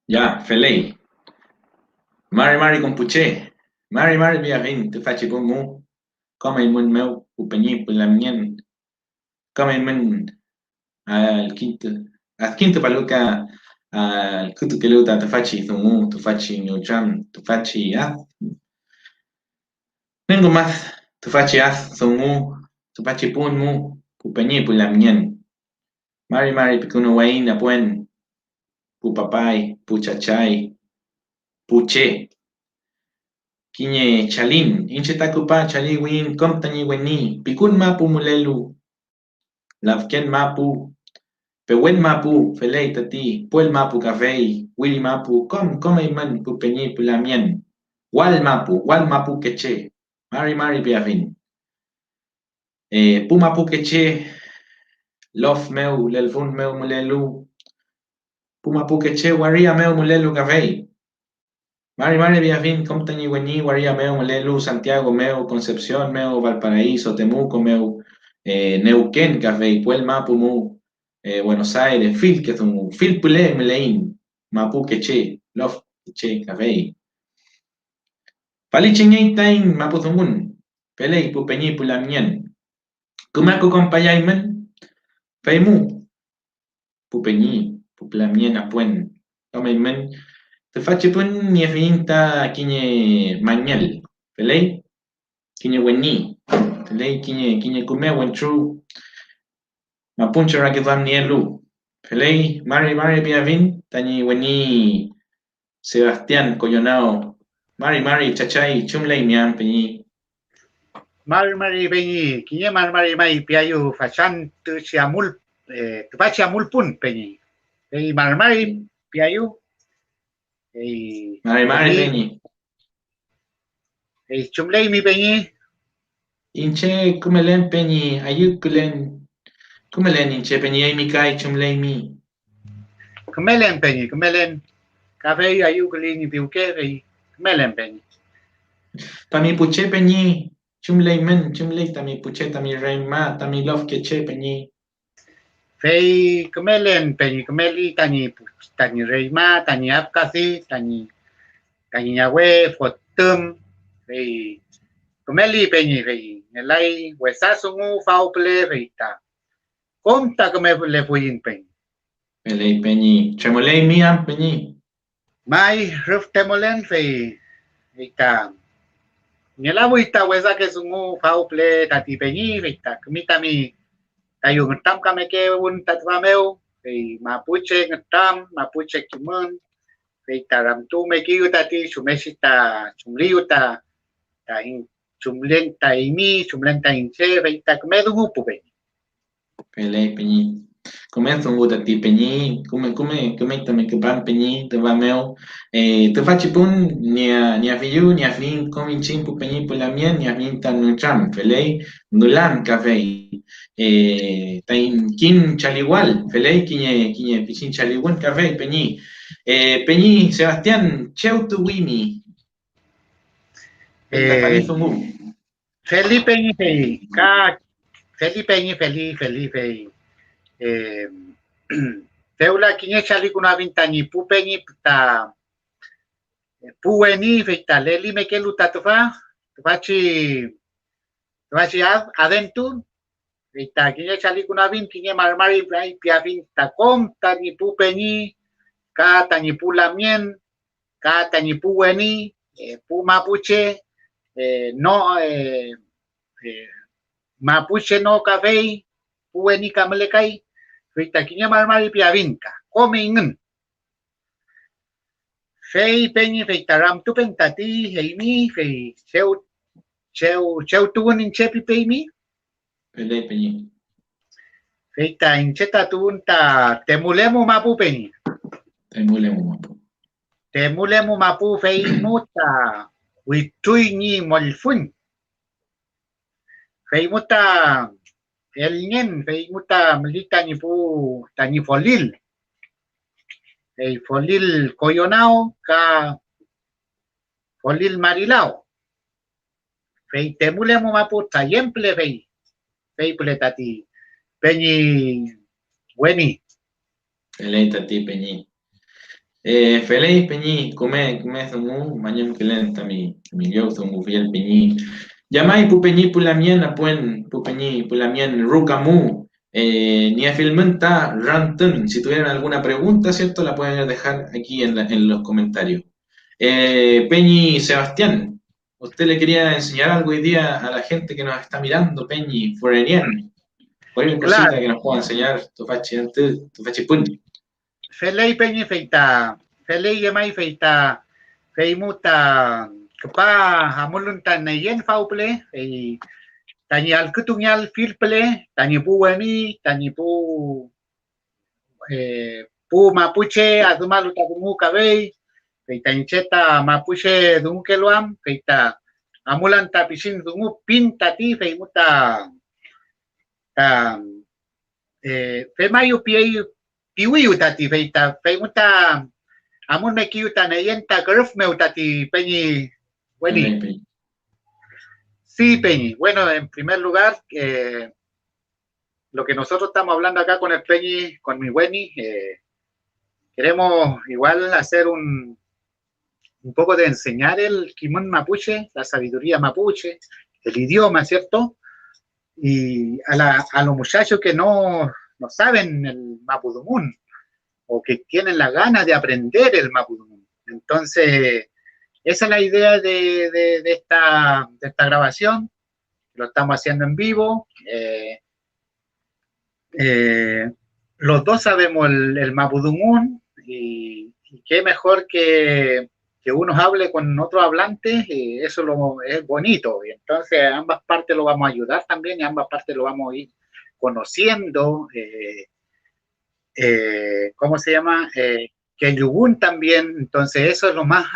Ya, Felei. Mari compuche. Mari viajin, te faci pun mu. Come in mun meu, upenyi pulamien. Come in mun al quinto. Al quinto paluca al kutu keluta te faci thumu, te faci nyujam, te faci Nengo más, te faci thumu, te faci pun mu, upenyi pulamien. Mari pikuno wain apuen, pu papai, pu chachai, pu che. Kiñe chalin, inche takupa chali win kom tani weni, pikun mapu mulelu, lavken mapu, pewen mapu, felei tati, puel mapu kafei, wili mapu, kom iman pu peñi pulamien, wal mapu keche, mari piavin. Pu mapu keche, lof meu, lelfun meu mulelu, pu mapu keche, waria meu mulelu kafei. Mari Villavín, Comptani, Weni, Guaría, Meu, Lelu, Santiago, Meu, Concepción, Meu, Valparaíso, Temuco, Meu, Neuquén, Café, Puel, Mapu, Buenos Aires, Fil, que es un Fil Pule, Meleín, Mapu, Queche, Lof, Queche, Café. Palichiñay, Tain, Mapu, Zumun, Pelei, Pupeñi, Pulamien, Kumaku, Compayayman, Feimu, Pupeñi, Pulamien, Apuen, Tomayman, te faci pun ni finta kiñe mañal, pelei, kiñe weni, pelei kiñe kume wen tru, mapuncho ra kidam ni elu, pelei, mari piavin, tani weni Sebastián Coyonao, mari chachai, chumlei miam peñi. Mari peñi, kiñe mari piayu fachan tu siamul tu pachiamul pun peñi. Peñi mari piayu Mari peñi. Chumlei mi peñi. Inche kumelen peñi, kumelen inche peñi ay mi kai chumlei mi. Kumelen peñi, kumelen. Café ayu kulini piuke peñi. Kumelen peñi. Tami puche peñi, chumlei men, chumlei tami puche, tami reima, tami love keche peñi. Fei kumelen peñi, kumeli tani reima, tani apkasi, tani yawe, fotum, fei kumeli peñi, fei nelai, huesasungu, fauple, fei ta. Comta que me le fui in peñi. Pelei peñi, tremolei miam peñi. Mai ruf temolen fei ta. Nyelabu ita huesa que sungu fauple tati peñi, fei ta. Kumita mi tayo ngetam kame ke un tatwameu, fei mapuche ngetam, mapuche kimun, fei ta ramtu me kiu tati sumesita sumliu ta in sumlen ta imi, sumlen ta inche, fei ta kumedungu pu peñi. Pelei peñi. Começo un guta ti peñi, come tame que pan peñi, te va meu. Te faci pun nia fiu, nia fin, comin chimpu peñi por la mien, nia fin tan nucham, pelei, nulan cafei. Tain kin chaligual, pelei, kiñe pichin chaligual cafei peñi. Peñi, Sebastián, cheu tu wimi. Felipe ni fei, ka Felipe ni feli. Feula kinye chali kuna vintani pupeni ta pueni fita leli me ke luta tofa fachi adentu fita kinye chali kuna vin kinye marmari bai piavin ta kom tani pupeni ka tani pulamien ka tani pueni pu mapuche no mapuche no café pueni kamelekai fita kinye marmari piavinka come ingen fei peñi fei taram tu pentati heimi fei cheu tuun in chepi peimi Pelei peñi. fei ta in cheta tuun ta temulemu mapu peñi temulemu mapu fei muta witui ni molfun fei muta el nyen fei muta melita ni pu tani folil fei folil coyonao ka folil marilao fei temulemu mapu tayemple fei pletati peñi weni Pelei tati peñi. Feliz Peñi, come sumu, mañana que lenta mi yo sumu fiel Peñi. Llamai pu Peñi pu la miena puen, pu Peñi pu la mien rucamu. Ni a filmenta rantun. Si tuvieran alguna pregunta, ¿cierto? La pueden dejar aquí en los comentarios. Peñi Sebastián, ¿usted le quería enseñar algo hoy día a la gente que nos está mirando, Peñi Forenian? Cualquier cosita Claro, que nos pueda enseñar, tu fachi pun. Felei Peñi feita, Felei Yemai feita, Feimuta, Kapa, Hamulunta Nayen Fauple, Tanyal Kutunyal Filple, Tanyipu Tanyipu Pu Mapuche, Adumaluta Dumu Kabei, Feita Incheta Mapuche Dunkeluam, Feita Amulanta Pishin Dumu Pintati, Feimuta, Femayu Piwiu Tati, Feita, Feimuta. Amun me kiuta neyenta gruf meutati peñi weni. Sí, Peñi. Bueno, en primer lugar, lo que nosotros estamos hablando acá con el Peñi, con mi Weni, queremos igual hacer un poco de enseñar el Kimón Mapuche, la sabiduría mapuche, el idioma, ¿cierto? Y a los muchachos que no saben el Mapudungun o que tienen la gana de aprender el Mapudungun. Entonces, esa es la idea de esta grabación. Lo estamos haciendo en vivo. Los dos sabemos el Mapudungun y qué mejor que uno hable con otros hablantes, eso es bonito. Y entonces, ambas partes lo vamos a ayudar también y ambas partes lo vamos a ir conociendo. ¿Cómo se llama? Que el Yugun también, entonces eso es lo más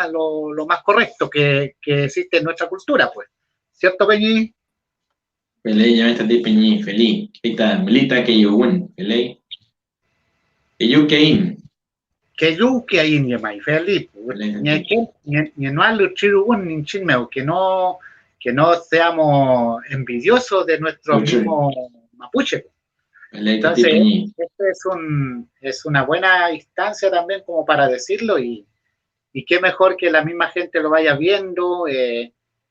correcto que existe en nuestra cultura, pues. ¿Cierto, Peñi? Pelei, ya me está Peñi, feliz. Kita, melita que yugun, pelei. Que yu que in. Que yu que ahí ni mai feliz. Ni no al chirugun ni chinmeo, que no seamos envidiosos de nuestro mismo mapuche. Entonces, es una buena instancia también como para decirlo y qué mejor que la misma gente lo vaya viendo.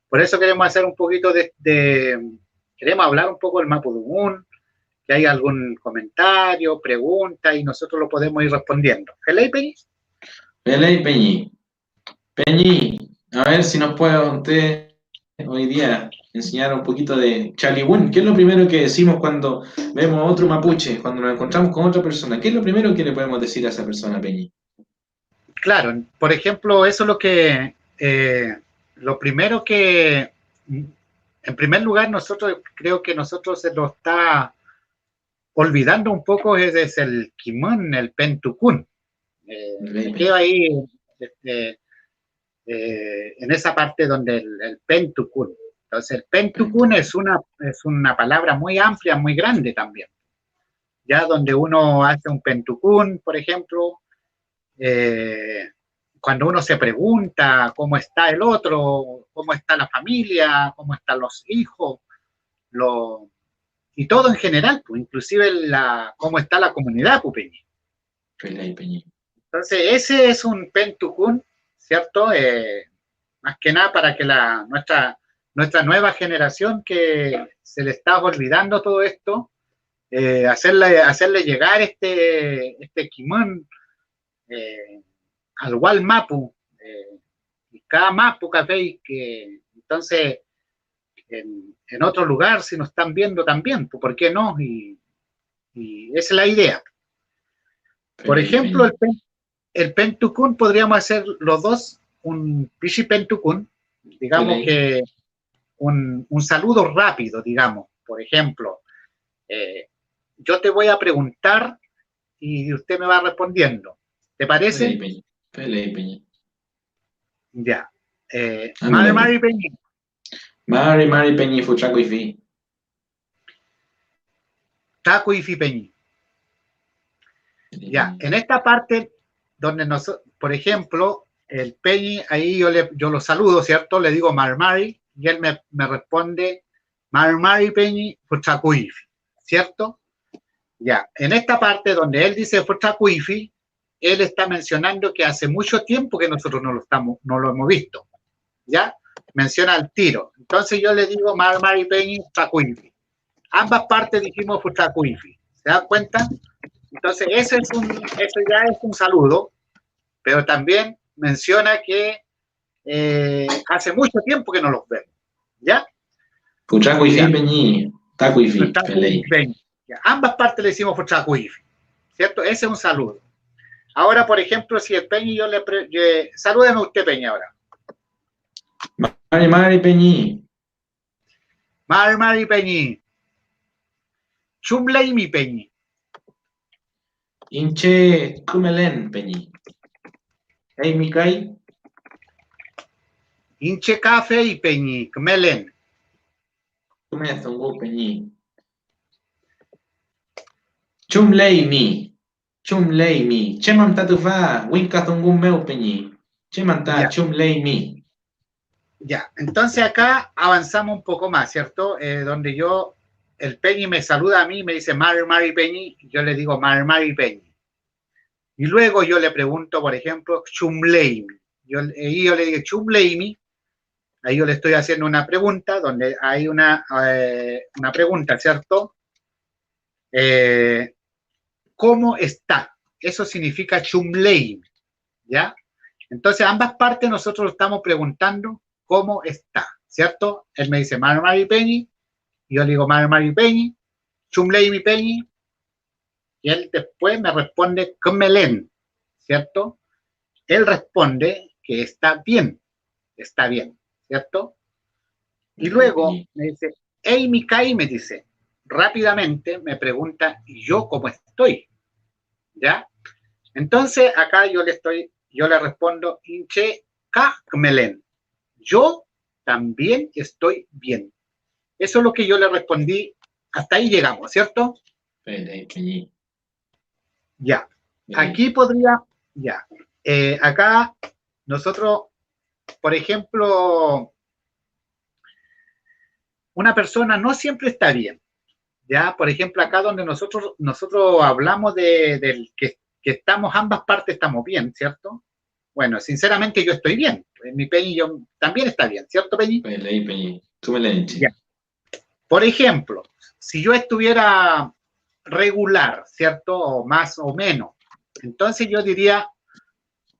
Por eso queremos hacer un poquito queremos hablar un poco del Mapudungun, que hay algún comentario, pregunta y nosotros lo podemos ir respondiendo. ¿Pelei, Peñi? Pelei, Peñi. Peñi, a ver si nos puede usted hoy día enseñar un poquito de Chalihún. ¿Qué es lo primero que decimos cuando vemos a otro mapuche, cuando nos encontramos con otra persona? ¿Qué es lo primero que le podemos decir a esa persona, Peñi? Claro, por ejemplo, eso es lo primero que, en primer lugar, creo que nosotros se lo está olvidando un poco, es el Kimón, el Pentucún. Me quedo ahí en esa parte donde el Pentucún. Entonces, el Pentucún es una palabra muy amplia, muy grande también. Ya donde uno hace un Pentucún, por ejemplo, cuando uno se pregunta cómo está el otro, cómo está la familia, cómo están los hijos, y todo en general, pues, inclusive cómo está la comunidad, pues, Peñi. Entonces, ese es un Pentucún, ¿cierto? Más que nada para que nuestra nueva generación que se le está olvidando todo esto, hacerle llegar este Kimón al Wal Mapu, y cada Mapu café que entonces en otro lugar si nos están viendo también, pues, ¿por qué no? Y esa es la idea. Por ejemplo, el Pentucún podríamos hacer los dos un Pichi Pentucún, digamos que un saludo rápido, digamos. Por ejemplo, yo te voy a preguntar y usted me va respondiendo. ¿Te parece? Peñi. Ya. Mari Peñi. Mari Peñi Fuchaco y Fi. Taco y Fi Peñi. Ya, en esta parte donde por ejemplo, el Peñi, ahí yo lo saludo, ¿cierto? Le digo Marmari y él me responde Marmari Peñi Fuchacuifi, ¿cierto? Ya, en esta parte donde él dice Fuchacuifi, él está mencionando que hace mucho tiempo que nosotros no lo hemos visto, ¿ya? Menciona al tiro. Entonces yo le digo Mari Peñi Takuifi. Ambas partes dijimos Takuifi. ¿Se dan cuenta? Entonces eso ya es un saludo, pero también menciona que hace mucho tiempo que no los vemos, ¿ya? Futrakuifi Peñi, Takuifi, Pelei. Ambas partes le decimos Futrakuifi, ¿cierto? Ese es un saludo. Ahora, por ejemplo, si el Peñi salúdeme usted, Peñi, ahora. Mari Peñi. Mari Peñi. Chumlei mi Peñi. Inche Kumelen Peñi. Hey Mikai. Inche Café y Peñi, Kmelen. Kume Zongo Peñi. Chumlei mi. Cheman tatufa, Winka Zongo meu Peñi. Cheman ta Chumlei mi. Ya, entonces acá avanzamos un poco más, ¿cierto? Donde el Peñi me saluda a mí, me dice Mari Peñi, yo le digo Mari Peñi. Y luego yo le pregunto, por ejemplo, Chumleimi. Yo le digo Chumleimi, ahí yo le estoy haciendo una pregunta, donde hay una pregunta, ¿cierto? ¿Cómo está? Eso significa Chumleimi, ¿ya? Entonces, ambas partes nosotros estamos preguntando cómo está, ¿cierto? Él me dice Mari Peñi, y yo le digo Mari Peñi, Chumleimi Peñi, y él después me responde Kmelen, ¿cierto? Él responde que está bien, ¿cierto? Y luego me dice, hey Mikai, me dice, rápidamente me pregunta, ¿y yo cómo estoy? ¿Ya? Entonces acá yo le respondo, Inche Kmelen, yo también estoy bien. Eso es lo que yo le respondí, hasta ahí llegamos, ¿cierto? Ya. Aquí podría, ya. Acá nosotros, por ejemplo, una persona no siempre está bien. Ya, por ejemplo, acá donde nosotros hablamos del que estamos, ambas partes estamos bien, ¿cierto? Bueno, sinceramente yo estoy bien. Mi Peñi yo también está bien, ¿cierto, Peñi? Peñi. Tú me le dices. Por ejemplo, si yo estuviera regular, ¿cierto? O más o menos. Entonces yo diría,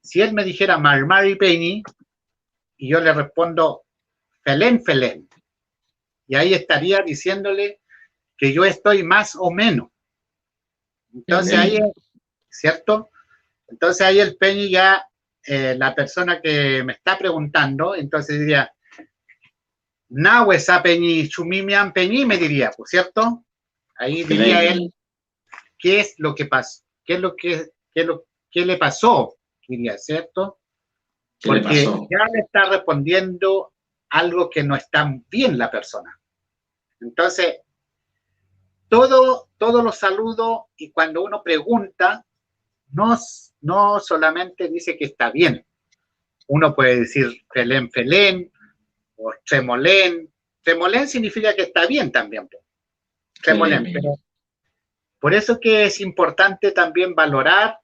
si él me dijera Mari Peñi, y yo le respondo Felen. Y ahí estaría diciéndole que yo estoy más o menos. Entonces ahí, ¿cierto? Entonces ahí el Peñi ya, la persona que me está preguntando, entonces diría, Nahuesa Peñi, Chumimian Peñi, me diría, pues, ¿cierto? Ahí diría él, ¿qué es lo que pasó? ¿Qué le pasó? Diría, ¿cierto? Porque ya le está respondiendo algo que no está bien la persona. Entonces, todos los saludos, y cuando uno pregunta, no solamente dice que está bien. Uno puede decir Felen, o Tremolén. Tremolén significa que está bien también. Tremolén, pero por eso que es importante también valorar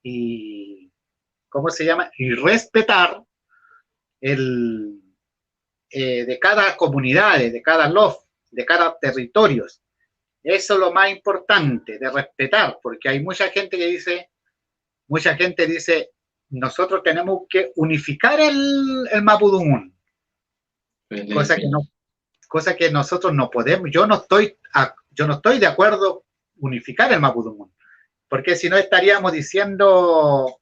y, ¿cómo se llama? Y respetar de cada comunidad, de cada lof, de cada territorio. Eso es lo más importante, de respetar, porque hay mucha gente dice, nosotros tenemos que unificar el Mapudungun, cosa que nosotros no podemos. Yo no estoy de acuerdo unificar el Mapudungun, porque si no estaríamos diciendo,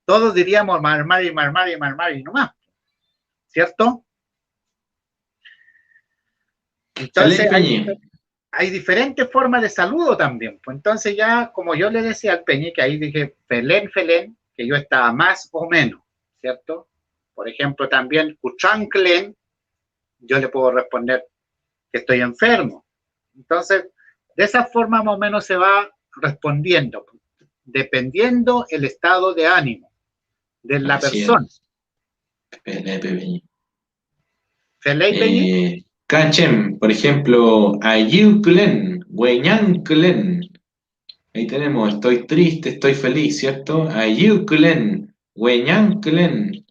todos diríamos Marmari nomás, ¿cierto? Entonces hay diferentes formas de saludo también. Pues entonces ya, como yo le decía al Peñi, que ahí dije Felen, que yo estaba más o menos, ¿cierto? Por ejemplo, también Kuchanklen, yo le puedo responder que estoy enfermo. Entonces, de esa forma más o menos se va respondiendo, dependiendo el estado de ánimo de la persona. Felei Peñi. Kachem, por ejemplo, Ayukulen, Hueñanklen. Ahí tenemos, estoy triste, estoy feliz, ¿cierto? Ayuklen, Weñanklen.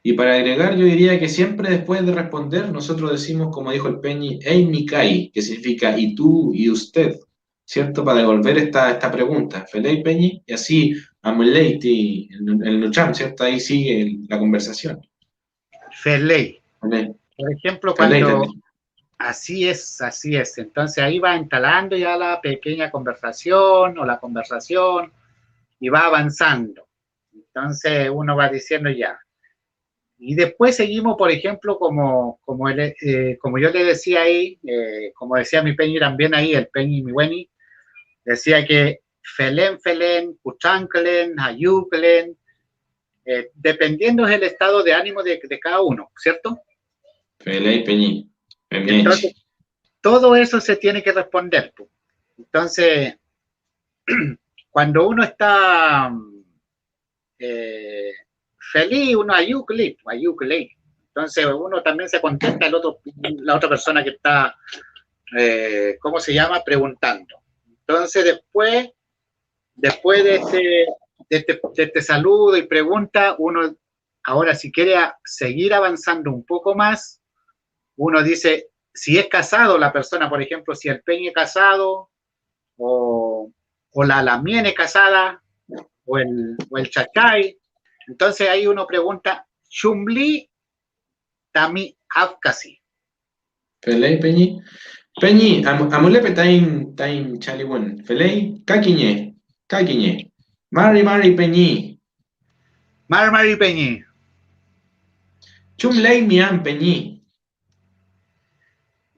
Y para agregar, yo diría que siempre después de responder, nosotros decimos, como dijo el Peñi, Eimikai, que significa y tú y usted, ¿cierto? Para devolver esta pregunta. ¿Felei, Peñi? Y así, Amuleiti, el Nucham, ¿cierto? Ahí sigue la conversación. Feley. Felei, Por ejemplo, Felei cuando también. así es, así es. Entonces ahí va instalando ya la pequeña conversación o la conversación y va avanzando. Entonces uno va diciendo ya. Y después seguimos, por ejemplo, como yo le decía ahí, como decía mi Peñi también ahí, el Peñi mi Weni, decía que Felen, Felen, Kuchanklen, Hayuklen, dependiendo del estado de ánimo de cada uno, ¿cierto? Felei, Peñi. Entonces, Peñechi. todo eso se tiene que responder. Entonces, cuando uno está eh, feliz, uno ayucle. Entonces, uno también se contenta la otra persona que está, ¿cómo se llama? Preguntando. Entonces, después de este saludo y pregunta, uno ahora si quiere seguir avanzando un poco más, uno dice, si es casado la persona, por ejemplo, si el Peña es casado, o la Lamien es casada, o el Chachay, entonces ahí uno pregunta, Shumli Tami Afkasi. Felei, Peñi. Peñi, amulepe tain chaliwen. Felei, kakiñe. Kakiñe. Mari, Mari, Peñi. Marmari Peñi, Chumlei mian Peñi.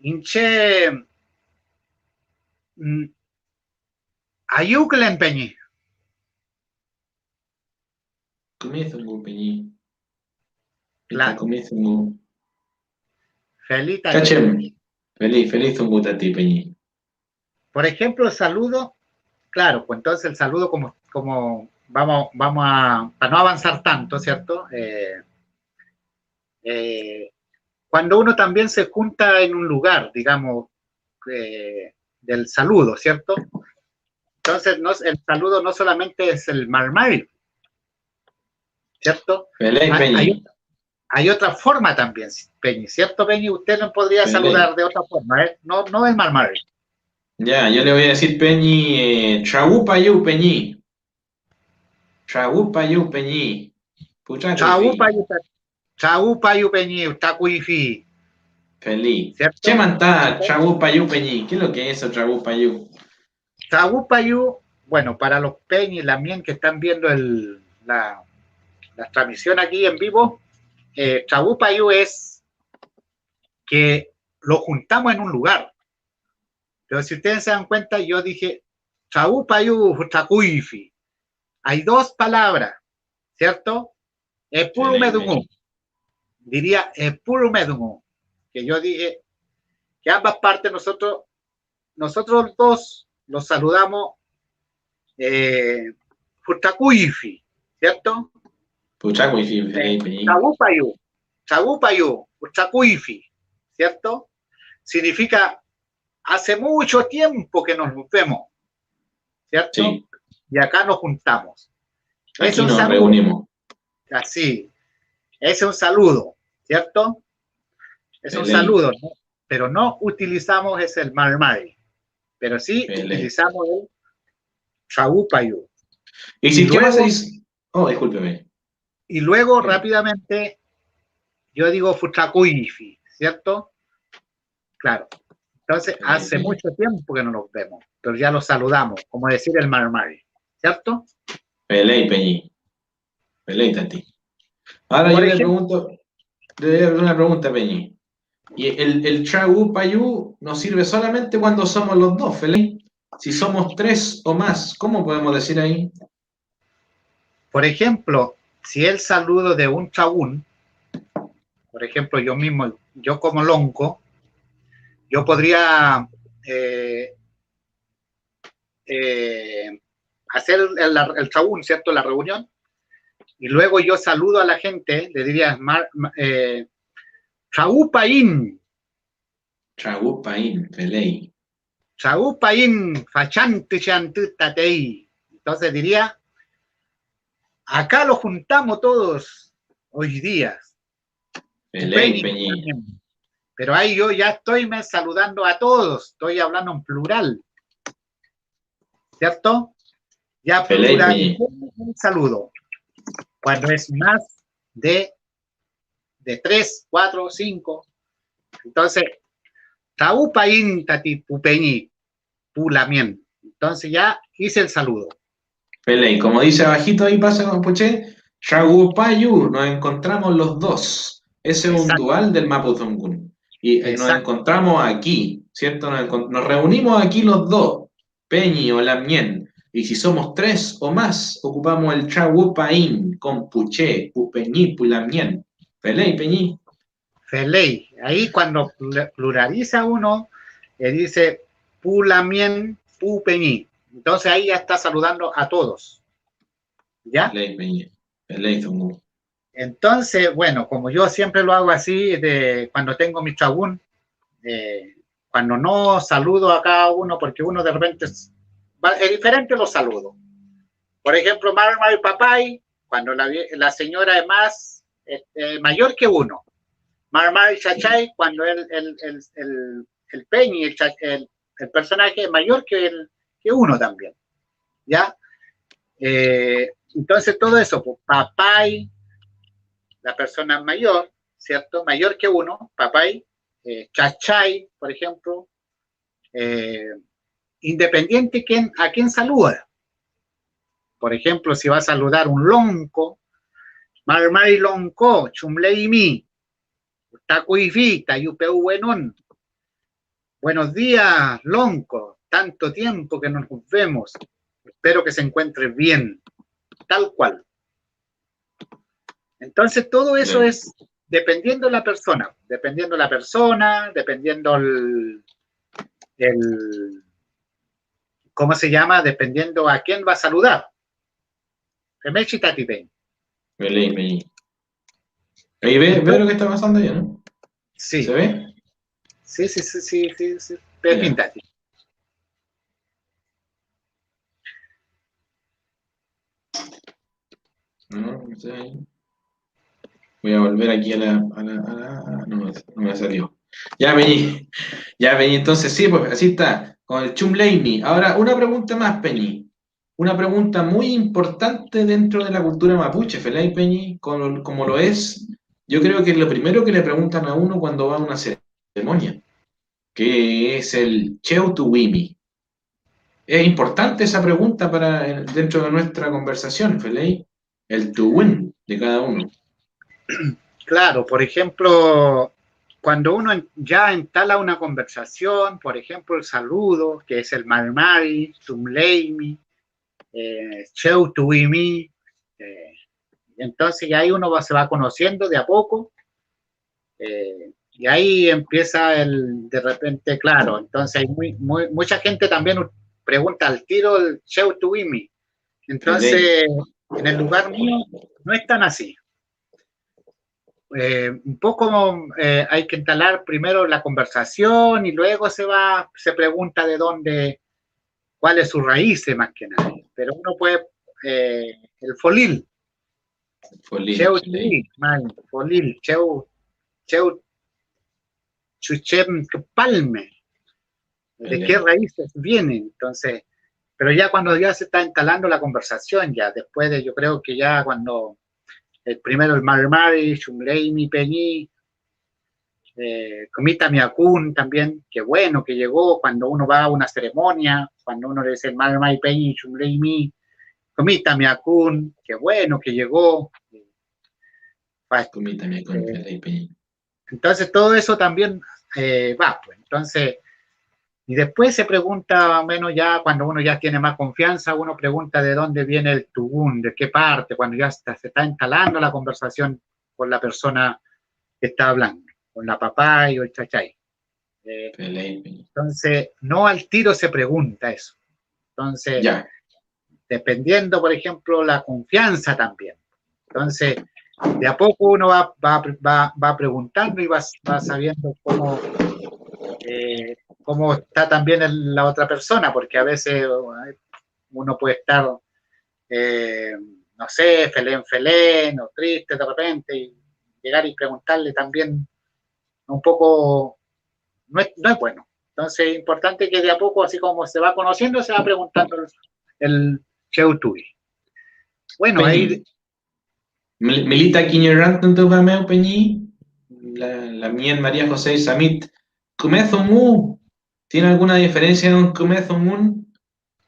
Inche Ayuklen Peñi, Comienza un Peñi. Está claro, comienza un. Felita ti. Cachem. Feliz un gutati Peñi. Por ejemplo, el saludo, claro, pues entonces el saludo como vamos para no avanzar tanto, ¿cierto? Eh, cuando uno también se junta en un lugar, digamos, del saludo, ¿cierto? Entonces, el saludo no solamente es el marmail, ¿cierto? Felei, Hay, Peñi. hay, hay otra forma también, Peñi, ¿cierto, Peñi? Usted no podría Felei. saludar de otra forma, ¿eh? No el marmail. Ya, yo le voy a decir Peñi. Chagupayu Peñi. Chagupayu Peñi. Puchacuifi. Chaupayu Peñi, Tacuifi, Feliz. Che, ¿cierto? mantá, Chagupayu Peñi. ¿Qué es lo que es eso, Chagupayu? Chaupayu, bueno, para los Peñi, también que están viendo la transmisión aquí en vivo, Chagupayu es que lo juntamos en un lugar. Pero si ustedes se dan cuenta, yo dije Chagupayu, Chacuifi. Hay dos palabras, ¿cierto? Felei, Epurumedungu. Peñi. Diría Epurumedungu. Que yo dije que ambas partes nosotros dos los saludamos Futakuifi, ¿cierto? Puchacuifi, Felei, Peñi. Chagupayu, Chagupayu, Futakuifi, ¿cierto? Significa hace mucho tiempo que nos vemos, ¿cierto? Sí, Y acá nos juntamos. Es aquí un nos saludo, reunimos. así, es un saludo, ¿cierto? Es un Felei, saludo, ¿no? Pero no utilizamos el marmari, pero sí Felei. utilizamos el Chagupayu. Y Y si, ¿qué más se luego, dice? Oh, discúlpeme. y luego Eh, rápidamente yo digo Futakuifi, ¿cierto? Claro. Entonces, Felei, hace Peñi. mucho tiempo que no nos vemos, pero ya los saludamos, como decir el marmari, ¿cierto? Felei, Peñi. Felei, Tati. Ahora Por yo le ejemplo, pregunto, le voy a hacer una pregunta, Peñi. ¿Y el Chagu Payu nos sirve solamente cuando somos los dos, Felei? Si somos tres o más, ¿cómo podemos decir ahí? si el saludo de un chabún, por ejemplo, yo mismo, yo como lonco, yo podría eh, eh, hacer el chabún, ¿cierto? La reunión, y luego yo saludo a la gente, le diría, Chagupaín, Chagu Paín, Felei. Chaupain Fachante Chantutatei. Entonces diría, acá lo juntamos todos hoy día. Peley, Peñi. Pero ahí yo ya estoy saludando a todos, estoy hablando en plural, ¿cierto? Ya Peley, plural, Peñi. un saludo. Cuando es más de 3, 4, 5. Entonces, Taupain Tati Pupeñi, Pulamien. Entonces ya hice el saludo. Peley, como dice abajito ahí pasa con Puché, Shagupayu, nos encontramos los dos. Ese es un dual del Mapudungun. Y nos encontramos aquí, ¿cierto? Nos reunimos aquí los dos, Peñi o Lamien. Y si somos 3 o más, ocupamos el Chagupain con Puché, Pupeñi, Pulamien. Peley, Peñi. Peley. Ahí cuando pluraliza uno, dice Pulamien, Pupeñi. Entonces ahí ya está saludando a todos. ¿Ya? Peley, Peñi. Peley, Zungu. Entonces, bueno, como yo siempre lo hago así, cuando tengo mi chagún, cuando no saludo a cada uno, porque uno de repente es diferente los saludos. Por ejemplo, mamá y papá, cuando la señora es más mayor que uno. Mamá y chachay, cuando el peñi, el personaje es mayor que uno también. ¿Ya? Entonces, todo eso, pues, papá y la persona mayor, ¿cierto? Mayor que uno, papay, chachay, por ejemplo, independiente a quién saluda. Por ejemplo, si va a saludar un lonco, marmari lonco, chumleimi, tacuifi, tayupeu buenon. Buenos días, lonco, tanto tiempo que nos vemos. Espero que se encuentre bien, tal cual. Entonces, todo eso es dependiendo de la persona, dependiendo ¿cómo se llama? Dependiendo a quién va a saludar. Ahí ve lo que está pasando ya, ¿no? Sí. ¿Se ve? Sí. Perfecto. No sé. Voy a volver aquí a la no me salió. Ya Peñi. Entonces sí, pues así está, con el Chumleini. Ahora, una pregunta más, Peñi. Una pregunta muy importante dentro de la cultura mapuche, Felay Peñi, como lo es. Yo creo que es lo primero que le preguntan a uno cuando va a una ceremonia, que es el Cheutuwimi. Es importante esa pregunta dentro de nuestra conversación, Felay. El tuwin de cada uno. Claro, por ejemplo, cuando uno ya instala una conversación, por ejemplo, el saludo, que es el marmari, tumleimi, cheutuimi, entonces ya ahí uno se va conociendo de a poco, y ahí empieza de repente, claro, entonces hay mucha gente también pregunta al tiro el cheutuimi, entonces en el lugar mío no es tan así. Un poco hay que instalar primero la conversación y luego se pregunta de dónde, cuál es su raíz más que nada. Pero uno puede, el folil. Folil, cheu, chuchem, palme. ¿De qué raíces viene? Entonces, pero ya cuando ya se está instalando la conversación, ya después yo creo que ya cuando primero el marmari, chumleimi, peñi, Comita Miakun también, qué bueno que llegó cuando uno va a una ceremonia, cuando uno le dice Marmai Peñi, Chumleimi, Comita Miakun, qué bueno que llegó. Comita Miakun, entonces todo eso también va, pues. Entonces, y después se pregunta, más o menos ya cuando uno ya tiene más confianza, uno pregunta de dónde viene el tugún, de qué parte, cuando ya se está instalando la conversación con la persona que está hablando, con la papá y el chachay. Entonces, no al tiro se pregunta eso. Entonces, dependiendo, por ejemplo, la confianza también. Entonces, de a poco uno va preguntando y va sabiendo cómo cómo está también la otra persona, porque a veces uno puede estar, no sé, felén o triste de repente, y llegar y preguntarle también un poco, no es bueno. Entonces es importante que de a poco, así como se va conociendo, se va preguntando el Cheutui. Bueno, Peñi. ahí... Milita Quiñerant tu Pameo Peñi, la mien María José Samit. ¿Kumezumu? ¿Tiene alguna diferencia en un Kumezumun?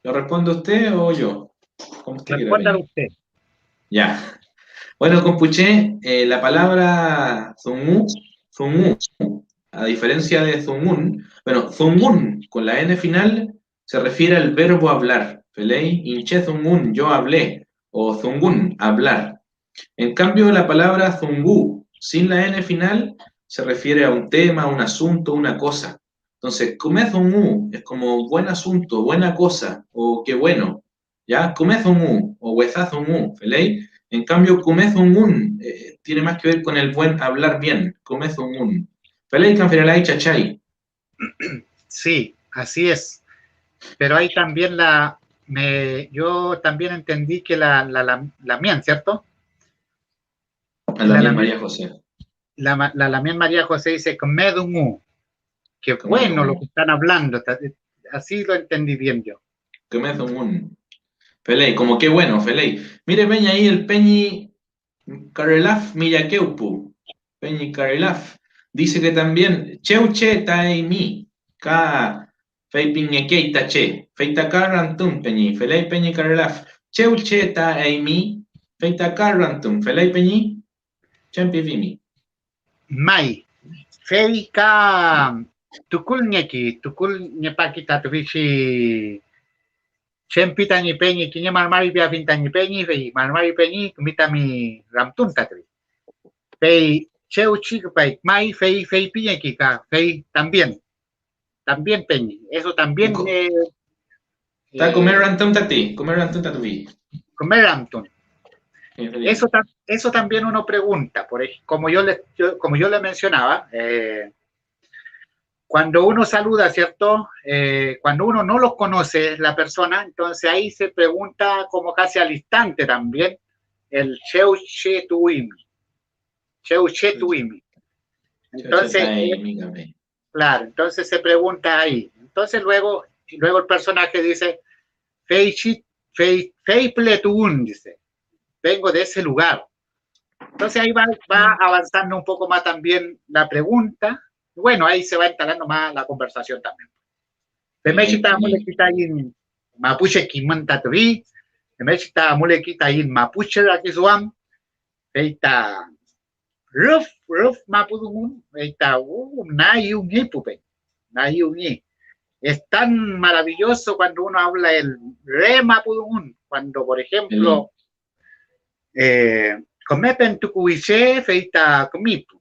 ¿Lo responde usted o yo? ¿Cómo usted quiere, Respóndalo Peñi? usted. Ya. Bueno, compuché, la palabra Zungu, a diferencia de Zungun, bueno, Zungun con la N final se refiere al verbo hablar. Felei, hinché Zungun, yo hablé, o Zungun, hablar. En cambio, la palabra Zungu sin la N final se refiere a un tema, un asunto, una cosa. Entonces, Kume Zungu es como buen asunto, buena cosa, o qué bueno. ¿Ya? Kume Zungu, o Weza Zungu, Felei. En cambio, Kumezungun tiene más que ver con el buen hablar bien. Kumezungun. Felei Canferelai Chachai. Sí, así es. Pero hay también yo también entendí que la mien, ¿cierto? A la bien María José. La mien María José dice Medungu, que bueno lo Kumezungun. que están hablando, así lo entendí bien yo. Kumezungun. Felei, como qué bueno, Felei. Mire, Peña ahí el Peñi Karelaf Miyakeupu. Peñi Karelaf. Dice que también Cheuche Taimi. Ka Fei Piñekei Tache. Feita Karrantum Peñi. Felei Peñi Karelaf. Cheuche Taimi. Feita Karrantum. Felei Peñi. Champi Vimi. Mai, fei ka tukul nyepaki tatuvishi chempita ni peñi, kinya marmari bia vinta ni peñi, fei marmari peñi, kumita mi ramtun tatri. Fei cheu chico pai, mai fei piña kika, fei también peñi. Eso también Ta comer rantum tati. Comer rantum tatuvi. comer ramtun. Eso también uno pregunta, por ejemplo, como yo le mencionaba, cuando uno saluda, ¿cierto? Cuando uno no lo conoce, la persona, entonces ahí se pregunta como casi al instante también, el Cheuche Tuimi. Cheuche Tuimi. Entonces, claro, entonces se pregunta ahí. Entonces luego el personaje dice, Feipletun, dice, vengo de ese lugar. Entonces ahí va avanzando un poco más también la pregunta. Bueno, ahí se va instalando más la conversación también. Pemechita mulekita in Mapuche Kimantatri, Pemechita mulekita in Mapuche Rakisuam, Eita Ruf Mapudumun, Eita Nayungi Pupe, Nayungi. Es tan maravilloso cuando uno habla el re Mapudumun, cuando por ejemplo Comepen tucuiche feita comipu.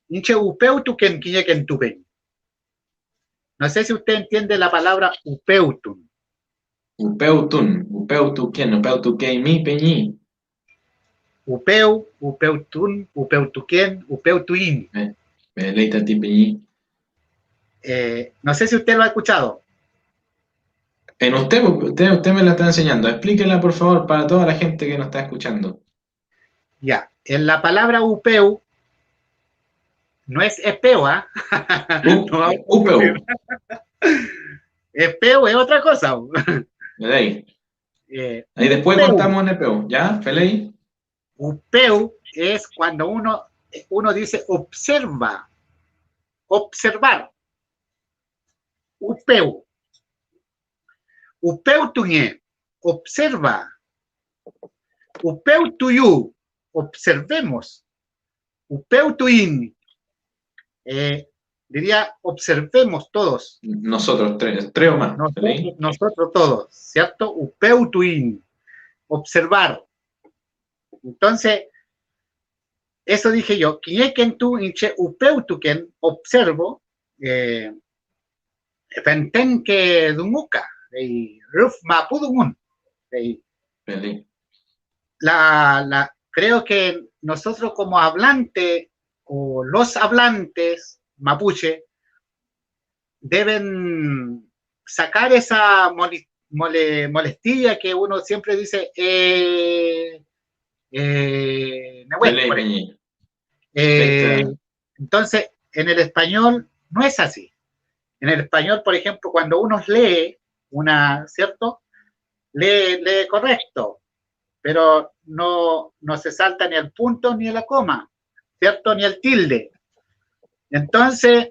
Inche upeutu ken quiñequen tuben. No sé si usted entiende la palabra upeutun. Upeutu quién, upeutu que mi peñi. Upeutun, upeutuquien, upeutuin. Leita ti peñi. No sé si usted lo ha escuchado. En usted me la está enseñando. Explíquela, por favor, para toda la gente que nos está escuchando. Ya, en la palabra upeu, no es espeo, ¿ah? Upeu. Espeo es otra cosa. Ahí. Ahí después contamos en Epeu. ¿Ya? ¿Felei? Upeu es cuando uno dice observa, observar. Upeu. Upeu tuñe, observa. Upeu tuyu, observemos. Upeu tuin, diría observemos todos. Nosotros, tres o más. Nosotros todos, ¿cierto? Upeu tuin, observar. Entonces, eso dije yo. Quieken tu inche upeu tuken, observo. Fenten que dumuca. Ruf mapudumun. Creo que nosotros como hablantes o los hablantes mapuche deben sacar esa molestilla que uno siempre dice, Pelé, Peñi. entonces, en el español no es así. En el español, por ejemplo, cuando uno lee ¿cierto? Lee correcto, pero no se salta ni el punto ni la coma, ¿cierto? Ni el tilde. Entonces,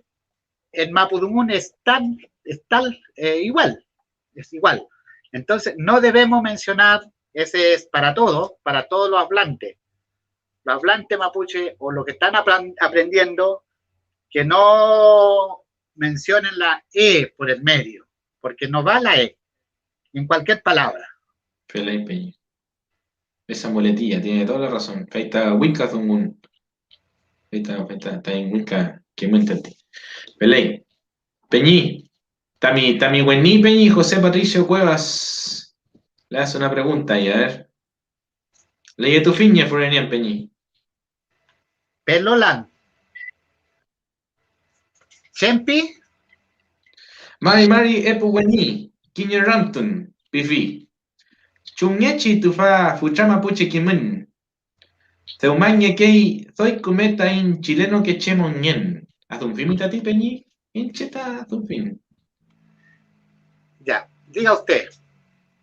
en Mapudungun es igual, es igual. Entonces, no debemos mencionar, ese es para todos los hablantes mapuche o los que están aprendiendo, que no mencionen la E por el medio, porque no va la E en cualquier palabra. Pelé, Peñi. Esa muletilla, tiene toda la razón. Ahí está Wicca Zungun. Ahí está en Wicca, que muéntate. Pelé. Peñi. Tami Buení, Peñi, José Patricio Cuevas. Le hace una pregunta ahí, a ver. Leí tu fiña, Florian Peñi. Pelolan. Chempi. Mari Epu Buení. Kiñerantun. Pifi. Chungechi tufa fuchama puche kimun. Teumañe kei soy cometa in chileno que chemon ñen. ¿Azunfin mitati Peñi? Incheta azunfin. Ya, diga usted.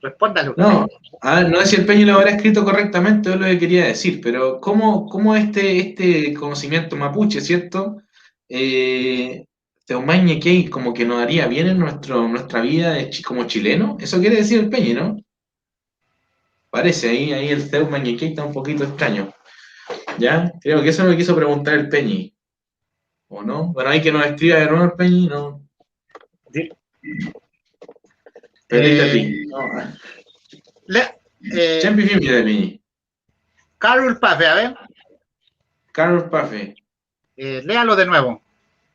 Respóndale usted. No, a ver, no sé si el Peñi lo habrá escrito correctamente o lo que quería decir, pero ¿cómo este conocimiento mapuche, ¿cierto? Teumañe Kei como que nos haría bien en nuestra vida como chileno. Eso quiere decir el Peñi, ¿no? Parece, ahí el Teumañe Kei está un poquito extraño. ¿Ya? Creo que eso me quiso preguntar el Peñi. ¿O no? Bueno, hay que nos escriba de nuevo el Peñi, ¿no? Sí. Perdiste a ti. Champi Fimi de Peñi. Carol Pafe, a ver. Carlos Pafe. Léalo de nuevo.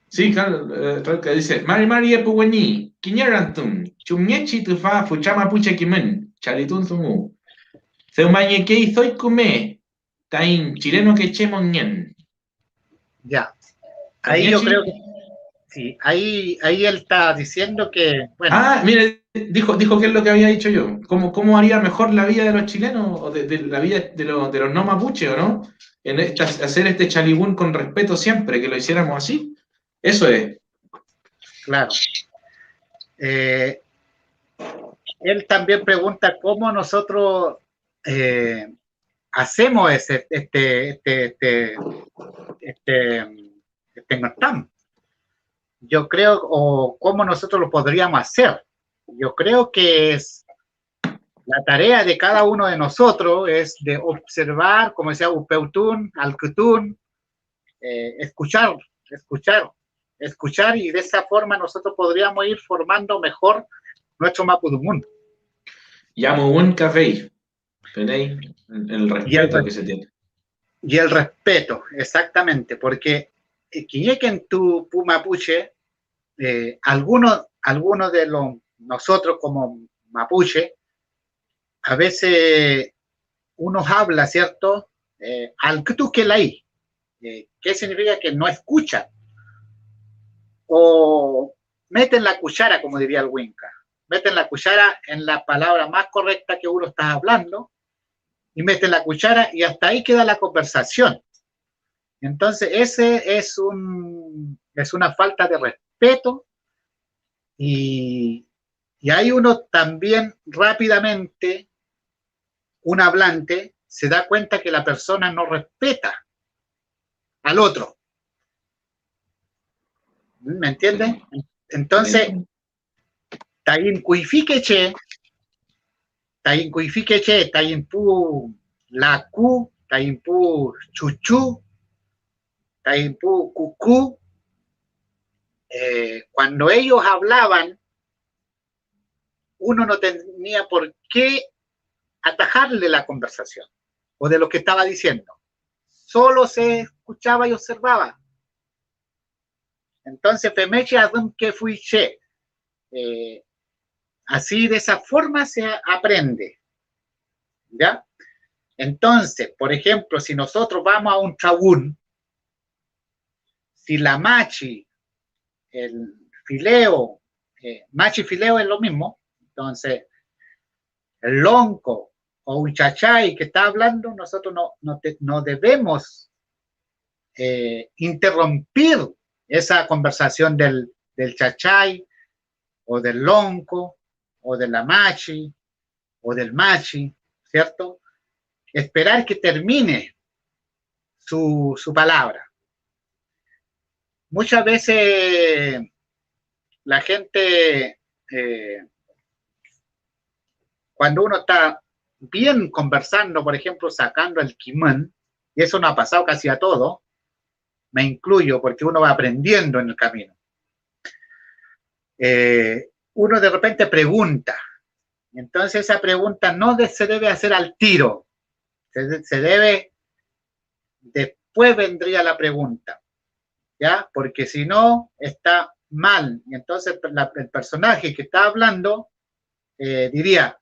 Sí, Carlos, que dice, Mari Epuweni, Kiñarantun, Chumyechi tufa fuchama puche kimen, Chalitun sumu. Seumañe kei soy kume, tain chileno que chemon ñen. Ya. Ahí yo creo que sí, ahí él está diciendo que, bueno. Ah, mire, dijo qué es lo que había dicho yo. ¿Cómo haría mejor la vida de los chilenos o de la vida de los no mapuche, o no? Hacer este chalibún con respeto siempre, que lo hiciéramos así. Eso es. Claro. Él también pregunta cómo nosotros hacemos este Ngottam. Yo creo, o cómo nosotros lo podríamos hacer. Yo creo que es la tarea de cada uno de nosotros es de observar, como decía Upeutún, Alcutún, escuchar, y de esa forma nosotros podríamos ir formando mejor nuestro Mapudungun. Llamo un café. ¿Veis? El respeto que se tiene. Y el respeto, exactamente, porque en tu mapuche, algunos de nosotros como mapuche, a veces uno habla, ¿cierto? Al que tú que leí, ¿qué significa? Que no escuchan. O meten la cuchara, como diría el Winca. Meten la cuchara en la palabra más correcta que uno está hablando, y meten la cuchara y hasta ahí queda la conversación. Entonces, ese es una falta de respeto, y hay uno también rápidamente, un hablante, se da cuenta que la persona no respeta al otro. ¿Me entienden? Entonces, tayin kuifique che, tayin pu la cu, tayin pu chuchu, tayin pu cucú. Cuando ellos hablaban, uno no tenía por qué atajarle la conversación o de lo que estaba diciendo. Solo se escuchaba y observaba. Entonces, Femeche Adum que fui che. Así, de esa forma se aprende. ¿Ya? Entonces, por ejemplo, si nosotros vamos a un trabún, si la machi, el fileo, machi fileo es lo mismo. Entonces, el lonco o uchachay que está hablando, nosotros no debemos interrumpir esa conversación del chachay o del lonco o de la machi o del machi, ¿cierto? Esperar que termine su palabra. Muchas veces la gente, cuando uno está bien conversando, por ejemplo, sacando el kimón, y eso nos ha pasado casi a todos, me incluyo porque uno va aprendiendo en el camino. Uno de repente pregunta, entonces esa pregunta no se debe hacer al tiro, se debe, después vendría la pregunta, ¿ya? Porque si no, está mal, y entonces el personaje que está hablando diría,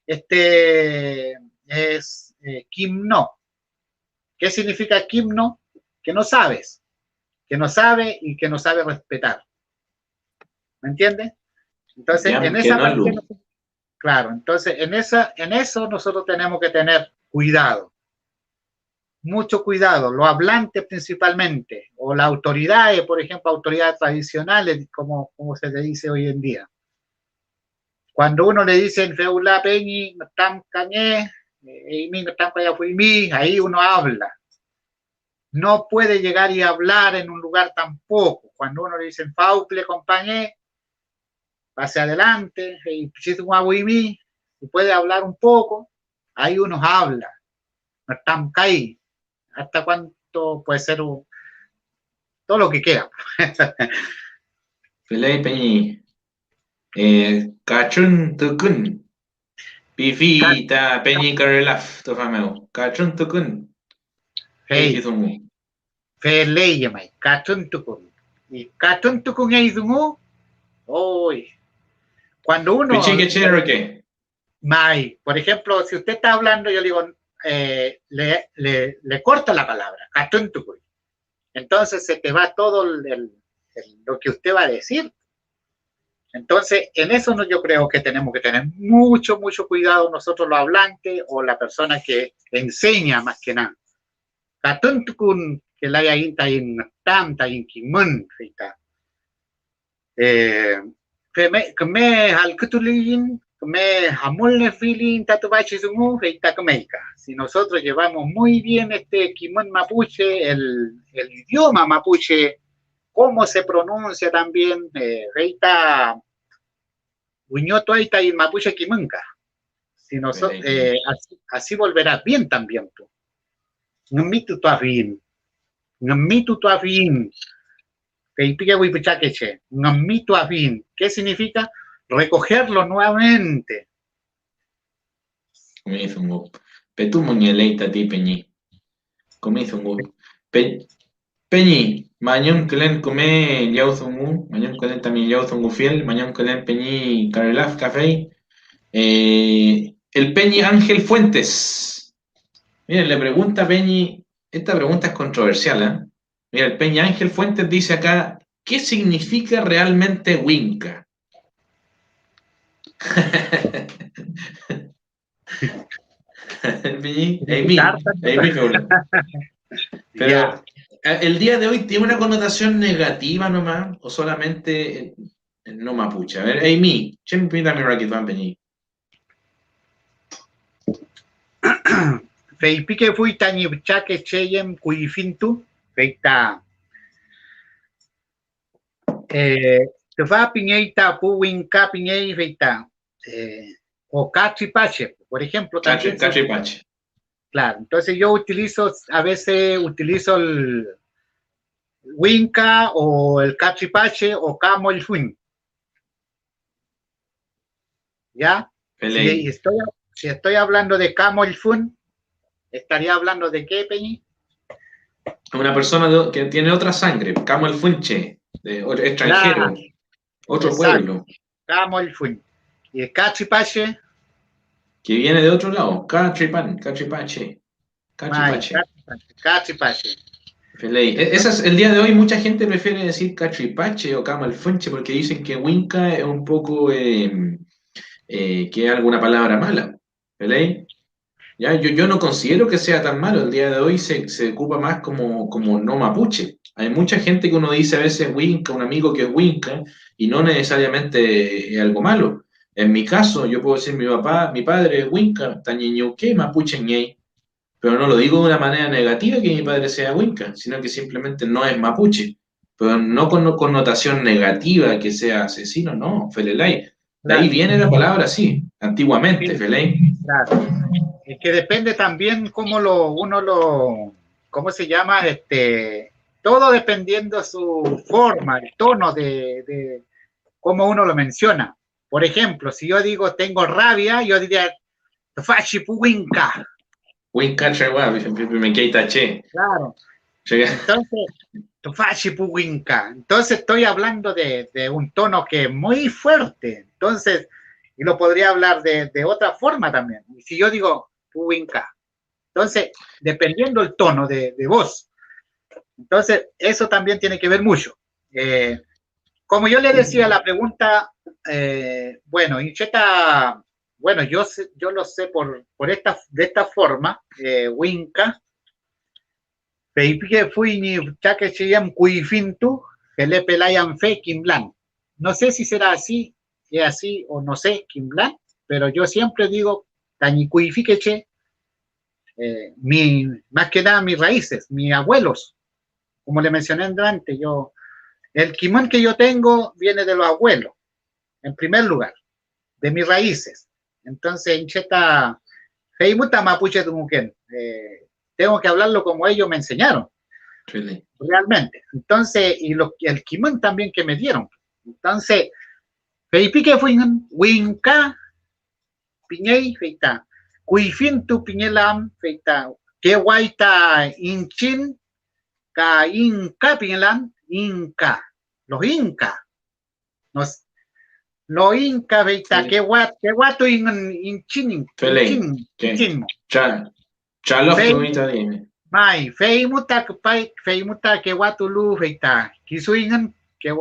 este es Kim no. ¿Qué significa Kim no? Que no sabes, que no sabe y que no sabe respetar. ¿Me entiendes? Entonces, Ya, en que esa no parte, luz. claro, entonces en eso nosotros tenemos que tener cuidado, mucho cuidado, los hablantes principalmente, o las autoridades, por ejemplo, autoridades tradicionales, como se le dice hoy en día. Cuando uno le dice Feula Peñi, Tam Cañé, ahí uno habla. No puede llegar y hablar en un lugar tampoco. Cuando uno le dice Fauple, compañé, pase adelante, y puede hablar un poco, ahí uno habla. No están caí. Hasta cuánto puede ser todo lo que queda. Filei Peñi. Cachun tukun. Pifi ta Peñi Karelaf, tofameo. Cachun tukun. Hey, fe ley, mai, cachun tukun. Y cachun tukun es un uy. Cuando uno, Pichi que chévere que. mai, por ejemplo, si usted está hablando, yo le digo, le corto la palabra, cachun tukun. Entonces se te va todo lo que usted va a decir. Entonces, en eso yo creo que tenemos que tener mucho, mucho cuidado nosotros los hablantes o la persona que enseña más que nada. Katun tukun que la hay en tanta en kimun feita. Keme halkutulin, keme hamulne filin tatubachi sumu feita kemeika. Si nosotros llevamos muy bien este kimun mapuche, el idioma mapuche, cómo se pronuncia también, feita Uñoto ahí está y mapuche kimunka. Si nosotros, así volverá bien también. Ngamitu tuafin. Ngamitu tuafin. Ngamitu afin. ¿Qué significa? Recogerlo nuevamente. Comienzo un gup. Petu muñeleita ti Peñi. Comienzo un gup. Peñi, mañón kelen come yauzungu, mañón kelen también yauzungu fiel, mañón kelen Peñi Karelaf Café. El Peñi Ángel Fuentes. Miren, le pregunta a Peñi, esta pregunta es controversial, ¿eh? Mira, el Peñi Ángel Fuentes dice acá, ¿qué significa realmente Winca? Peñi, pero el día de hoy tiene una connotación negativa nomás, o solamente no mapuche. A ver, Amy, ¿quién me pinta mi raquet van Peñi? Feipique fui tan chaque cheyem cuifintu, feita. Te va piñeita puwinca piñei feita. O cachipache, por ejemplo, también. Cachipache. Claro, entonces yo a veces utilizo el Winca o el cachipache o camo el fuin. ¿Ya? Si estoy hablando de camo el fun, ¿estaría hablando de qué, Peñi? Una persona que tiene otra sangre, camo el funche, de extranjero, otro pueblo. Camo el fun. Y el cachipache. Que viene de otro lado, cachipache. Cachipache. Feley. El día de hoy mucha gente prefiere decir cachipache o camalfunche porque dicen que Winca es un poco que es alguna palabra mala. Feley. Ya, yo no considero que sea tan malo. El día de hoy se ocupa más como no mapuche. Hay mucha gente que uno dice a veces Winca, un amigo que es Winca, y no necesariamente es algo malo. En mi caso, yo puedo decir mi padre es Winca, tañeñuque, mapuche ñey, pero no lo digo de una manera negativa que mi padre sea Winca, sino que simplemente no es mapuche. Pero no con connotación negativa que sea asesino, no, Felelay. De ahí Claro, viene la palabra, sí, antiguamente, sí, Feley. claro. Es que depende también cómo ¿cómo se llama? Todo dependiendo su forma, el tono de cómo uno lo menciona. Por ejemplo, si yo digo tengo rabia, yo diría Fashipuwinka. Winca, me queda che. Claro. Entonces, Fashipuwinka. Entonces estoy hablando de un tono que es muy fuerte. Entonces, y lo podría hablar de otra forma también. Si yo digo Puwinka, entonces, dependiendo el tono de voz. Entonces, eso también tiene que ver mucho. Como yo le decía, la pregunta, bueno, Incheta, bueno, yo lo sé de esta forma, Winca, Peipike fui ni chaque chiyam kuifintu, Fele Pelayan Fe Kimblan. No sé si será así, es así o no sé, Kimblan, pero yo siempre digo, Tañi Kuifiqueche, más que nada mis raíces, mis abuelos, como le mencioné antes, el kimón que yo tengo viene de los abuelos, en primer lugar, de mis raíces. Entonces, Incheta, Heimuta Mapuche Tumuquén, tengo que hablarlo como ellos me enseñaron, realmente. Entonces, el kimón también que me dieron. Entonces, Feipique fue Winca, Piñey, Feita, Cuifintu Piñelam, Feita, que guaita Inchin, Ka Inca Piñelam, Inca, los Incas. Los Incas, Feita, que guato Inchin, Feley, ¿qué? Inchin, Chalof, Fei, ahorita dime. Mai, Feimuta, que guato Lu, Feita, Kisuingan, que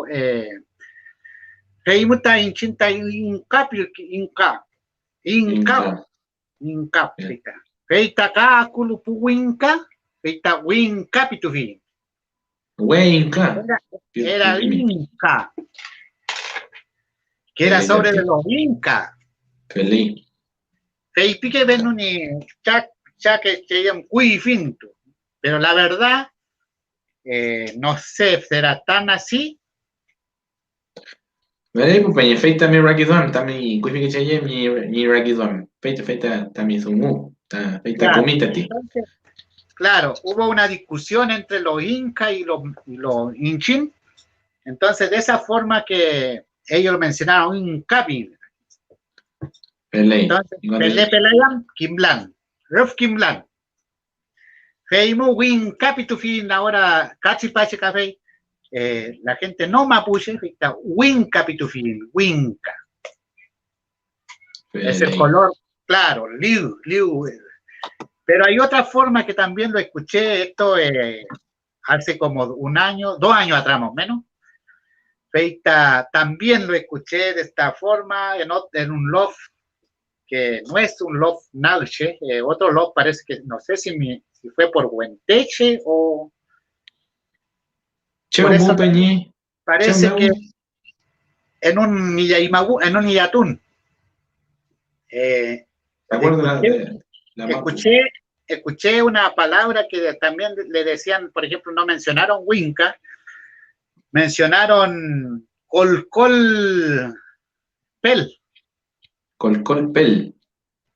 Feimuta Inchinta Inca, Inca, Inca, Inca. Inca, Feita. Feita ka kulupu Winca, Feita Winca pitufi. Güey, Inca. Era Inca, que era Feley, sobre de los Incas. Feley. Feipi que ven un que llaman Cuifinto. Pero la verdad, no sé, será tan así. Vale, pues peña feita mi rakidon, tami kuifi que chaye mi rakidon. Feita tami sumu. Feita Claro. comita ti. Entonces, claro, hubo una discusión entre los Incas y los Inchin. Entonces, de esa forma que ellos mencionaron Incapi. Feley. Entonces, Pelé Pelayan, Kimblan, Ruf Kimblan. Feimo Win Capitufin, ahora Cachipache Café, la gente no mapuche, Win Capitufin, Winca. Es el color claro, Liu. Pero hay otra forma que también lo escuché, esto hace como 1 año, 2 años atrás más o menos. Feita, también lo escuché de esta forma en un loft que no es un loft Nalche, otro loft parece que, no sé si fue por Huenteche o Cheo por mu eso peñi. parece que en un Illatún. ¿Te acuerdas de la Escuché una palabra que también le decían, por ejemplo, no mencionaron Winca, mencionaron Colcolpel. Colcolpel.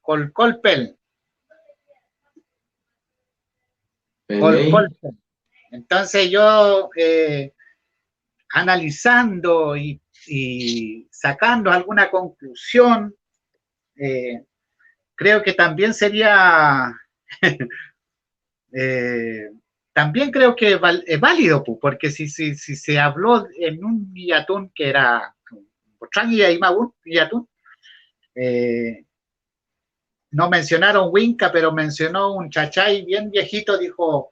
Colcolpel. Feley. Entonces yo, analizando y sacando alguna conclusión, creo que también sería, también creo que es válido, porque si se habló en un Villatún que era Villatún, no mencionaron Winca, pero mencionó un chachay bien viejito, dijo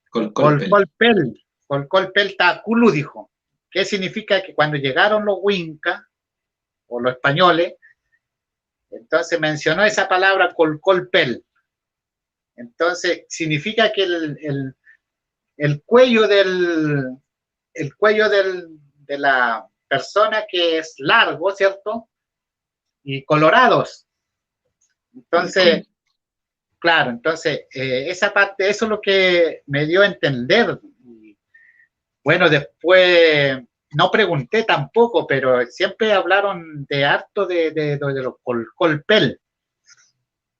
Colcolpel. Colcolpel Taculu dijo. ¿Qué significa? Que cuando llegaron los Wincas o los españoles, entonces mencionó esa palabra Colcolpel. Entonces significa que el cuello de la persona que es largo, ¿cierto? Y colorados. Entonces, claro, entonces esa parte, eso es lo que me dio a entender. Bueno, después no pregunté tampoco, pero siempre hablaron de harto de los colpel.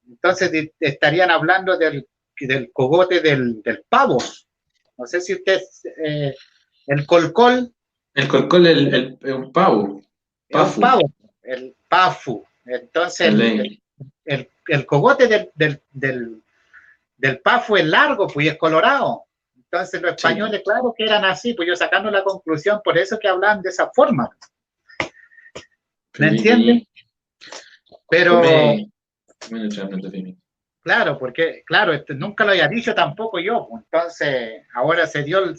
Entonces estarían hablando del cogote del pavo. No sé si usted, el colcol. El colcol es un pavo. Es un pavo, el pafu. Entonces el cogote del pafu es largo, pues, y es colorado. Entonces los españoles, claro que eran así, pues yo sacando la conclusión, por eso que hablan de esa forma. ¿Me entienden? Pero... Claro, porque, claro, nunca lo había dicho tampoco yo, pues, entonces ahora se dio,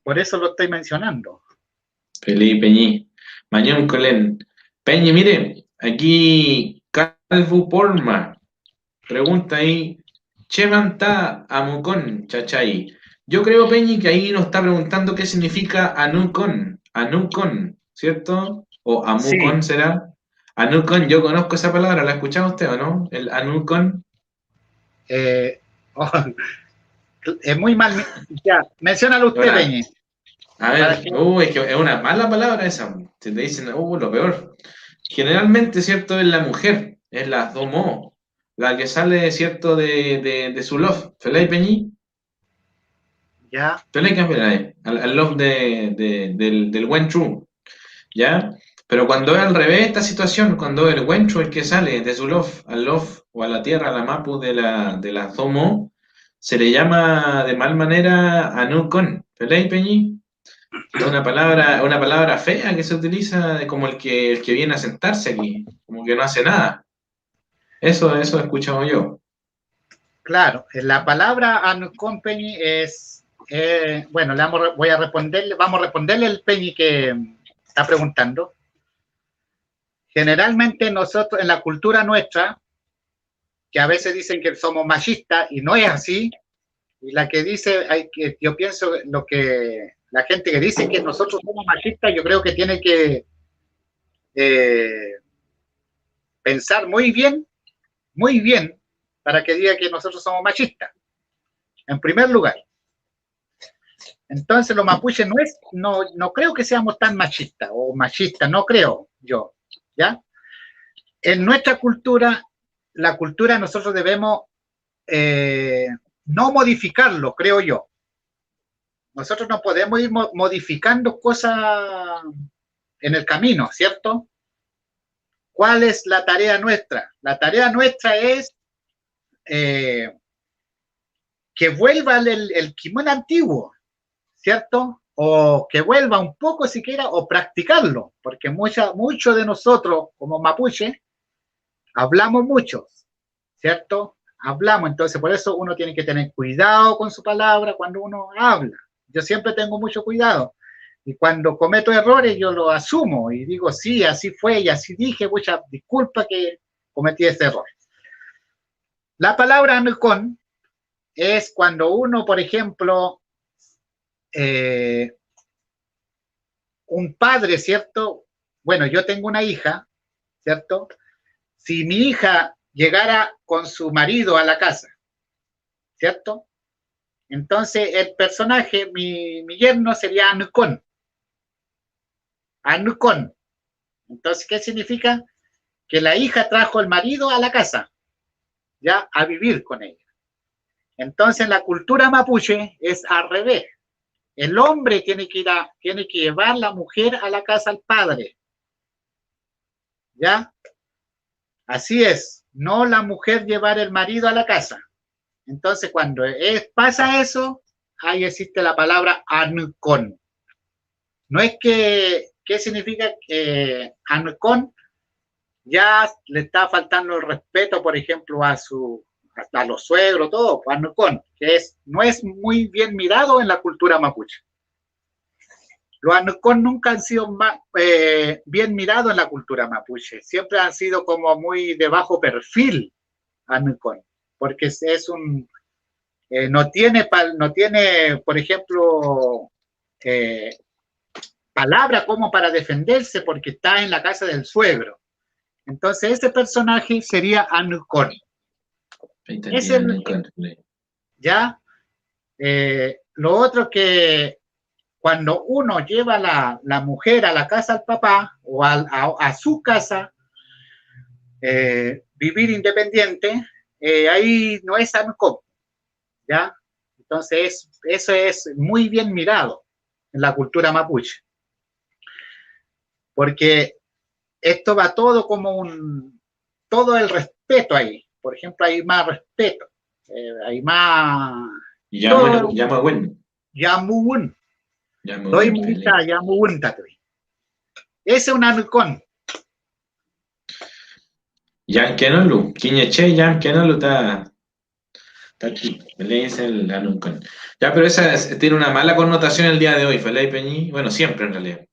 por eso lo estoy mencionando. Felipe Peñi. Mañón Colén. Peñi, mire, aquí Calvo Porma pregunta ahí, Chemanta Amucón, chachai. Yo creo, Peñi, que ahí nos está preguntando qué significa Anucón, ¿cierto? O Amucón Sí. será. Anucón, yo conozco esa palabra, ¿la ha escuchado usted o no? El Anucón. Es muy mal. Ya, menciónalo usted, Peñi. A ver, es que es una mala palabra esa. Si te dicen, lo peor. Generalmente, ¿cierto? Es la mujer, es la domo, la que sale, ¿cierto? De su love. ¿Felay Peñi? Ya. Felay Camperay, al love del buen true. ¿Ya? Pero cuando es al revés esta situación, cuando el buen true el que sale de su love al love o a la tierra, a la mapu de la domo, se le llama de mal manera anukon. ¿Felay Peñi? Es una palabra fea que se utiliza como el que viene a sentarse aquí, como que no hace nada. Eso he escuchado yo. Claro, la palabra uncompany es, bueno, vamos a responderle al Peñi que está preguntando. Generalmente nosotros, en la cultura nuestra, que a veces dicen que somos machistas y no es así, y la que dice, yo pienso lo que la gente que dice que nosotros somos machistas, yo creo que tiene que pensar muy bien, para que diga que nosotros somos machistas, en primer lugar. Entonces los mapuches no creo que seamos tan machistas, no creo yo, ¿ya? En nuestra cultura, la cultura nosotros debemos no modificarlo, creo yo. Nosotros no podemos ir modificando cosas en el camino, ¿cierto? ¿Cuál es la tarea nuestra? La tarea nuestra es que vuelva el kimono antiguo, ¿cierto? O que vuelva un poco siquiera, o practicarlo, porque muchos de nosotros, como mapuche, hablamos mucho, ¿cierto? Hablamos, entonces por eso uno tiene que tener cuidado con su palabra cuando uno habla. Yo siempre tengo mucho cuidado. Y cuando cometo errores, yo lo asumo y digo, sí, así fue y así dije, mucha disculpa que cometí ese error. La palabra anucón es cuando uno, por ejemplo, un padre, ¿cierto? Bueno, yo tengo una hija, ¿cierto? Si mi hija llegara con su marido a la casa, ¿cierto? Entonces el personaje, mi yerno sería Anucón. Anucón. Entonces, ¿qué significa? Que la hija trajo al marido a la casa, ya a vivir con ella. Entonces, en la cultura mapuche es al revés. El hombre tiene que llevar a la mujer a la casa al padre. ¿Ya? Así es. No la mujer llevar el marido a la casa. Entonces, cuando pasa eso, ahí existe la palabra anucón. No es que, ¿qué significa anucón? Ya le está faltando el respeto, por ejemplo, a su hasta los suegros, todo, Anucón, que no es muy bien mirado en la cultura mapuche. Los Anucón nunca han sido bien mirados en la cultura mapuche, siempre han sido como muy de bajo perfil Anucón, porque no tiene, por ejemplo, palabra como para defenderse porque está en la casa del suegro. Entonces ese personaje sería Anucón. ¿Ya? Lo otro que cuando uno lleva la mujer a la casa del papá o a su casa, vivir independiente, ahí no es Anucón, ¿ya? Entonces eso es muy bien mirado en la cultura mapuche, porque esto va todo como todo el respeto ahí. Por ejemplo, hay más respeto, hay más... Yamuun. Doy mulita, Yamuun tatui. Ese es un Anucón. Yankenolu, Quiñeche, Yankenolu está aquí, le dice el Anuncon. Ya, pero esa tiene una mala connotación el día de hoy, Felay Peñi. Bueno, siempre en realidad.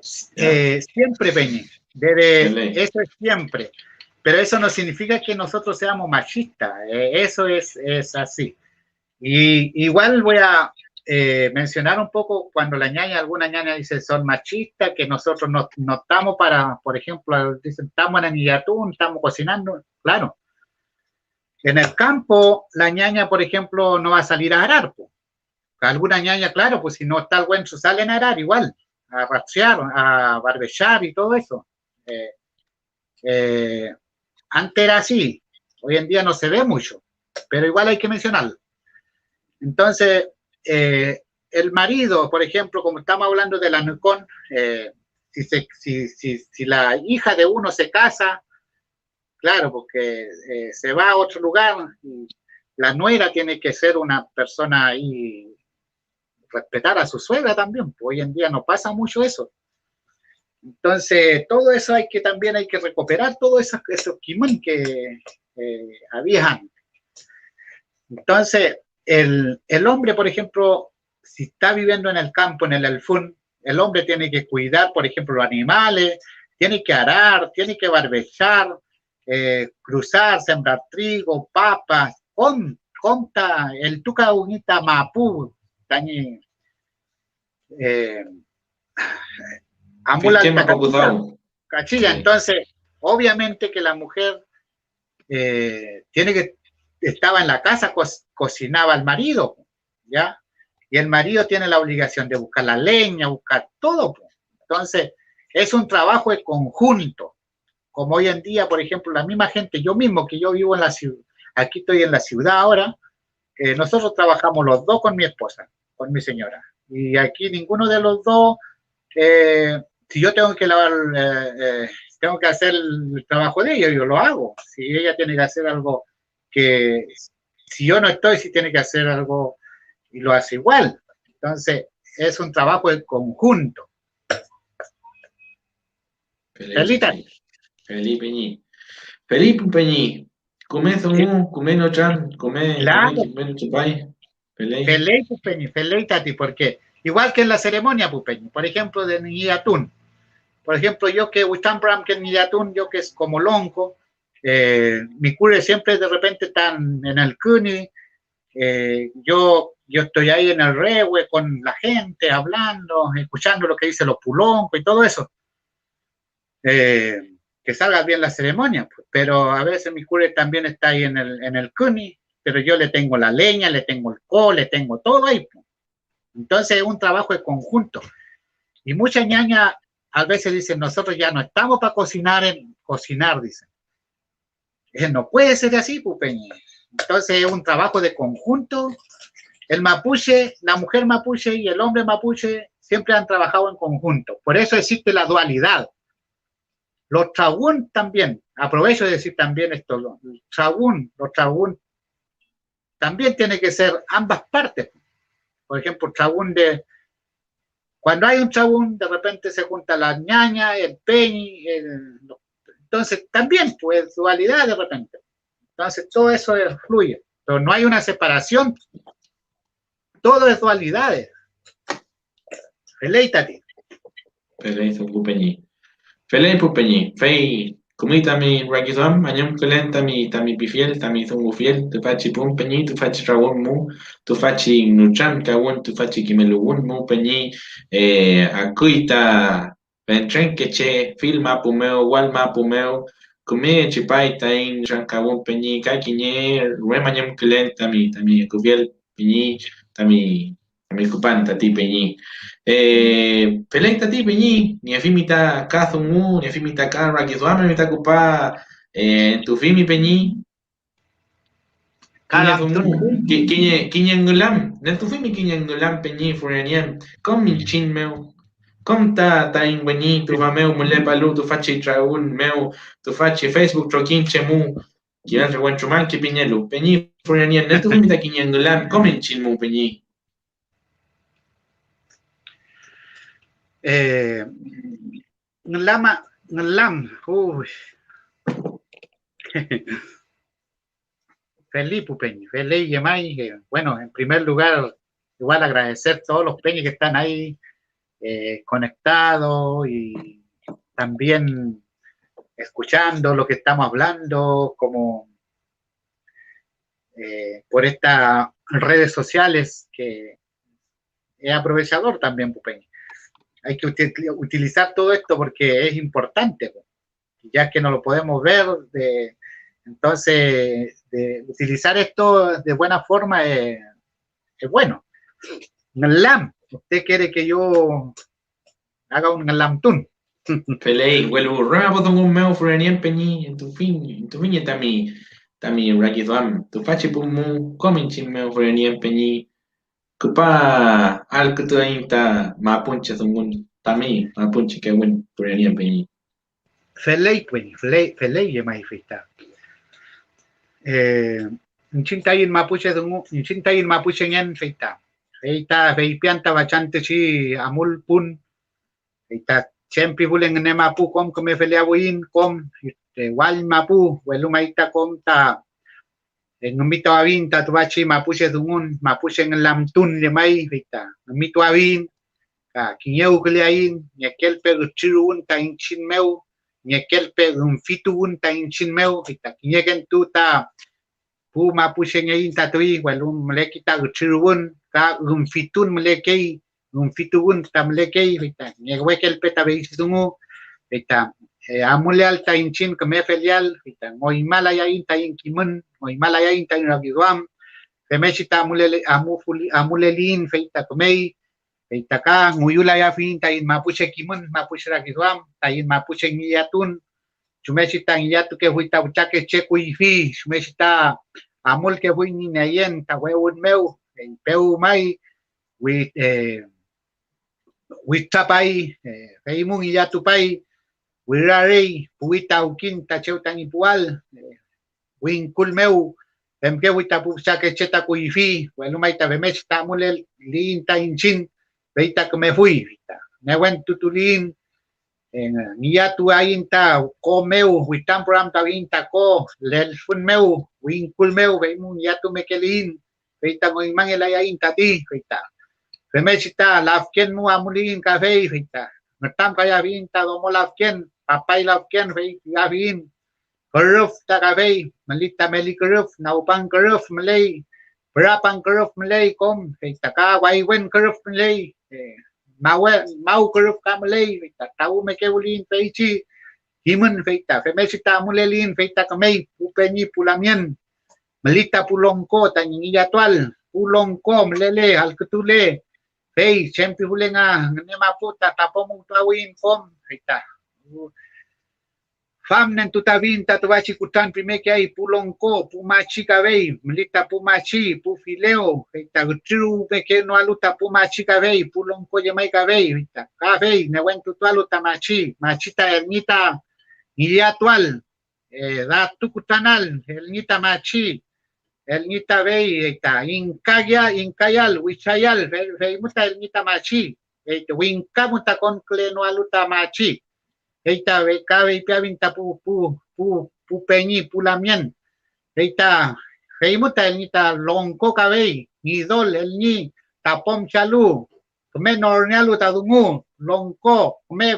Siempre, Peñi. Eso es siempre. Pero eso no significa que nosotros seamos machistas. Eso es así. Y igual voy a mencionar un poco cuando alguna ñaña dice son machistas, que nosotros no estamos por ejemplo, dicen estamos en Anillatún, estamos cocinando. Claro. En el campo, la ñaña, por ejemplo, no va a salir a arar. Po. Alguna ñaña, claro, pues si no está el güencho, salen a arar igual, a rastrear, a barbechar y todo eso. Antes era así, hoy en día no se ve mucho, pero igual hay que mencionarlo. Entonces, el marido, por ejemplo, como estamos hablando de la Anucón, si la hija de uno se casa, claro, porque se va a otro lugar, y la nuera tiene que ser una persona ahí, respetar a su suegra también, pues hoy en día no pasa mucho eso. Entonces, todo eso también hay que recuperar, todos esos quimón que había antes. Entonces, el hombre, por ejemplo, si está viviendo en el campo, en el alfún, el hombre tiene que cuidar, por ejemplo, los animales, tiene que arar, tiene que barbechar, cruzar, sembrar trigo, papas, conta el tuca unita mapú, tañi, ambulanta cachilla. Entonces, obviamente que la mujer estaba en la casa, cocinaba al marido, ¿ya? Y el marido tiene la obligación de buscar la leña, buscar todo. Entonces, es un trabajo de conjunto. Como hoy en día, por ejemplo, la misma gente, yo mismo que yo vivo en la ciudad, aquí estoy en la ciudad ahora, nosotros trabajamos los dos con mi esposa, con mi señora. Y aquí ninguno de los dos, si yo tengo que tengo que hacer el trabajo de ella, yo lo hago. Si ella tiene que hacer algo si yo no estoy, si tiene que hacer algo y lo hace igual. Entonces, es un trabajo de conjunto. Felipe Peñi, come zumu, come no chan, come chupay. Pelei, Tati, porque igual que en la ceremonia, Pupeñi, por ejemplo, de Niyatún. Por ejemplo, yo que Wistambram, que en Niyatún, yo que es como lonco, mi cure siempre de repente están en el Cuni, yo estoy ahí en el rewe con la gente, hablando, escuchando lo que dicen los puloncos y todo eso. Que salga bien la ceremonia, pues. Pero a veces mi cure también está ahí en el Cuni, pero yo le tengo la leña, le tengo el col, le tengo todo ahí. Pues. Entonces es un trabajo de conjunto. Y muchas ñañas a veces dicen, nosotros ya no estamos para cocinar, dicen. No puede ser así, Pupeñi. Entonces es un trabajo de conjunto. El mapuche, la mujer mapuche y el hombre mapuche siempre han trabajado en conjunto. Por eso existe la dualidad. Los tragún también, aprovecho de decir también esto, los tragún también tiene que ser ambas partes. Por ejemplo, cuando hay un tragún, de repente se junta la ñaña, el peñi, entonces también, pues, dualidad de repente. Entonces todo eso fluye, pero no hay una separación, todo es dualidades. Feleitati. Felei son pupeñi. Felei pupeñi. Fei. Kumi tami rakizam, anyam kulen tami pifiel, tami zungu fiel, tu fachi pum peñi, tu fachi rawon mu, tu fachi nuchan kawon, tu fachi kimelugun mu peñi, akuita, ventren keche, filma pumeo, walma pumeo, kumi chipai tain, chan kawon peñi, kakine, remanyam kulen tami kufiel peñi, tami kupan tati peñi. Pelei tati peñi, ni afimita kazungu, ni afimita karra, kizuame mita kupa, tu fimi peñi, kiñazungu, kiñangulam, ne tu fimi kiñangulam peñi furanian, kom min chin meu, kom ta ingweni, tu fameu mule palu, tu fachi traun meu, tu fachi Facebook trokin chemu, kiran reguenchumal ki piñelu, peñi furanian, ne tu fimi ta kiñangulam, kom min chin mu peñi. Ngelam, Felipe Peña, Felipe Yemay, bueno, en primer lugar, igual agradecer a todos los peñas que están ahí conectados y también escuchando lo que estamos hablando, como por estas redes sociales, que es aprovechador también, Pupeña. Hay que utilizar todo esto porque es importante, ya que no lo podemos ver, entonces utilizar esto de buena forma es bueno. Ngalam, usted quiere que yo haga un ngalamtun. Pelei, vuelvo, rema potong un meu furanian peñi, en tu fin tami rakizam, tu fachi pumu, komin chin meu furanian peñi, kupa al kutu ainta mapunche sungun, tami mapunche que buen furanian peñi. Felei, ya más fita. Chintayin mapuche sungu, chintayin mapuche nyan fita. Feita feipianta bachante chi amul pun. Feita Chempi hulen ne mapu kom me felia buin kom wal mapu welumaita kom ta ngumito avin ta tuachi mapuche dungun mapuche lamtun le mai vita ngumito avin ka kinyeu kleain nyekel pe chirun ta inchin meu nyekel pe fitun ta inchin meu vita kinyeken tu ta pu mapuche ngein ta tui welum melekita chirun ka fitun melekei fitun ta melekei vita nyewekel pe ta veis dungu vita amule alta inchin que me felial vita ngoi malaya inta inkimun ngoi malaya inta inagidwam femechita amulelin feita komei feita ka nguyula ya finta in mapuche kimun mapuche ragidwam ta in mapuche ngiyatun chumechita ngiyatu que huita uchake cheku ifi chumechita amul que hui ni nayen ta weun meu peu mai with tapai feimun ngiyatu pai wirarei puita ukin ta cheutan ipual win kulmeu pemke wita pu saque cheta kuifi bueno maita bemes ta mulel lin ta inchin veita que me fui vita me wen tutulin en niya tu ainta komeu witam program ta vinta ko lel fun meu win kulmeu ve mun ya tu me kelin veita mo mangela ya inta ti veita femechita lafken mu amulin cafe veita matam kaya vinta domo lafken papai lafken veita vin keruf takavei melita meli keruf naupang keruf melei berapang keruf melei kom taka waiwen keruf melei mau keruf ka melei tahu mekeulin peichi himen feita femesita mulelin feita kamei pupenyi pulamien melita pulongko tanyi jadwal pulongko melele hal ketule fei sempi hulenga nema puta tapomung tawin kom feita fam nen tutavin tatuachi kutan primeke ai pulongko pumachi kavei melita pumachi pufileo feita gutru peke no aluta pumachi kavei pulongko yemai kavei feita kavei ne wen tutualu tamachi machita ernita iliatual da tukutanal ernita machi ernita vei feita inkayal wichayal muta ernita machi feita winkamuta con kleno aluta machi eita cabe piavinta pu peñi pulamien Eita, heimuta el nita longko kabei, ni dol el ni tapom chalu, keme nornyalu tadungu, longko, keme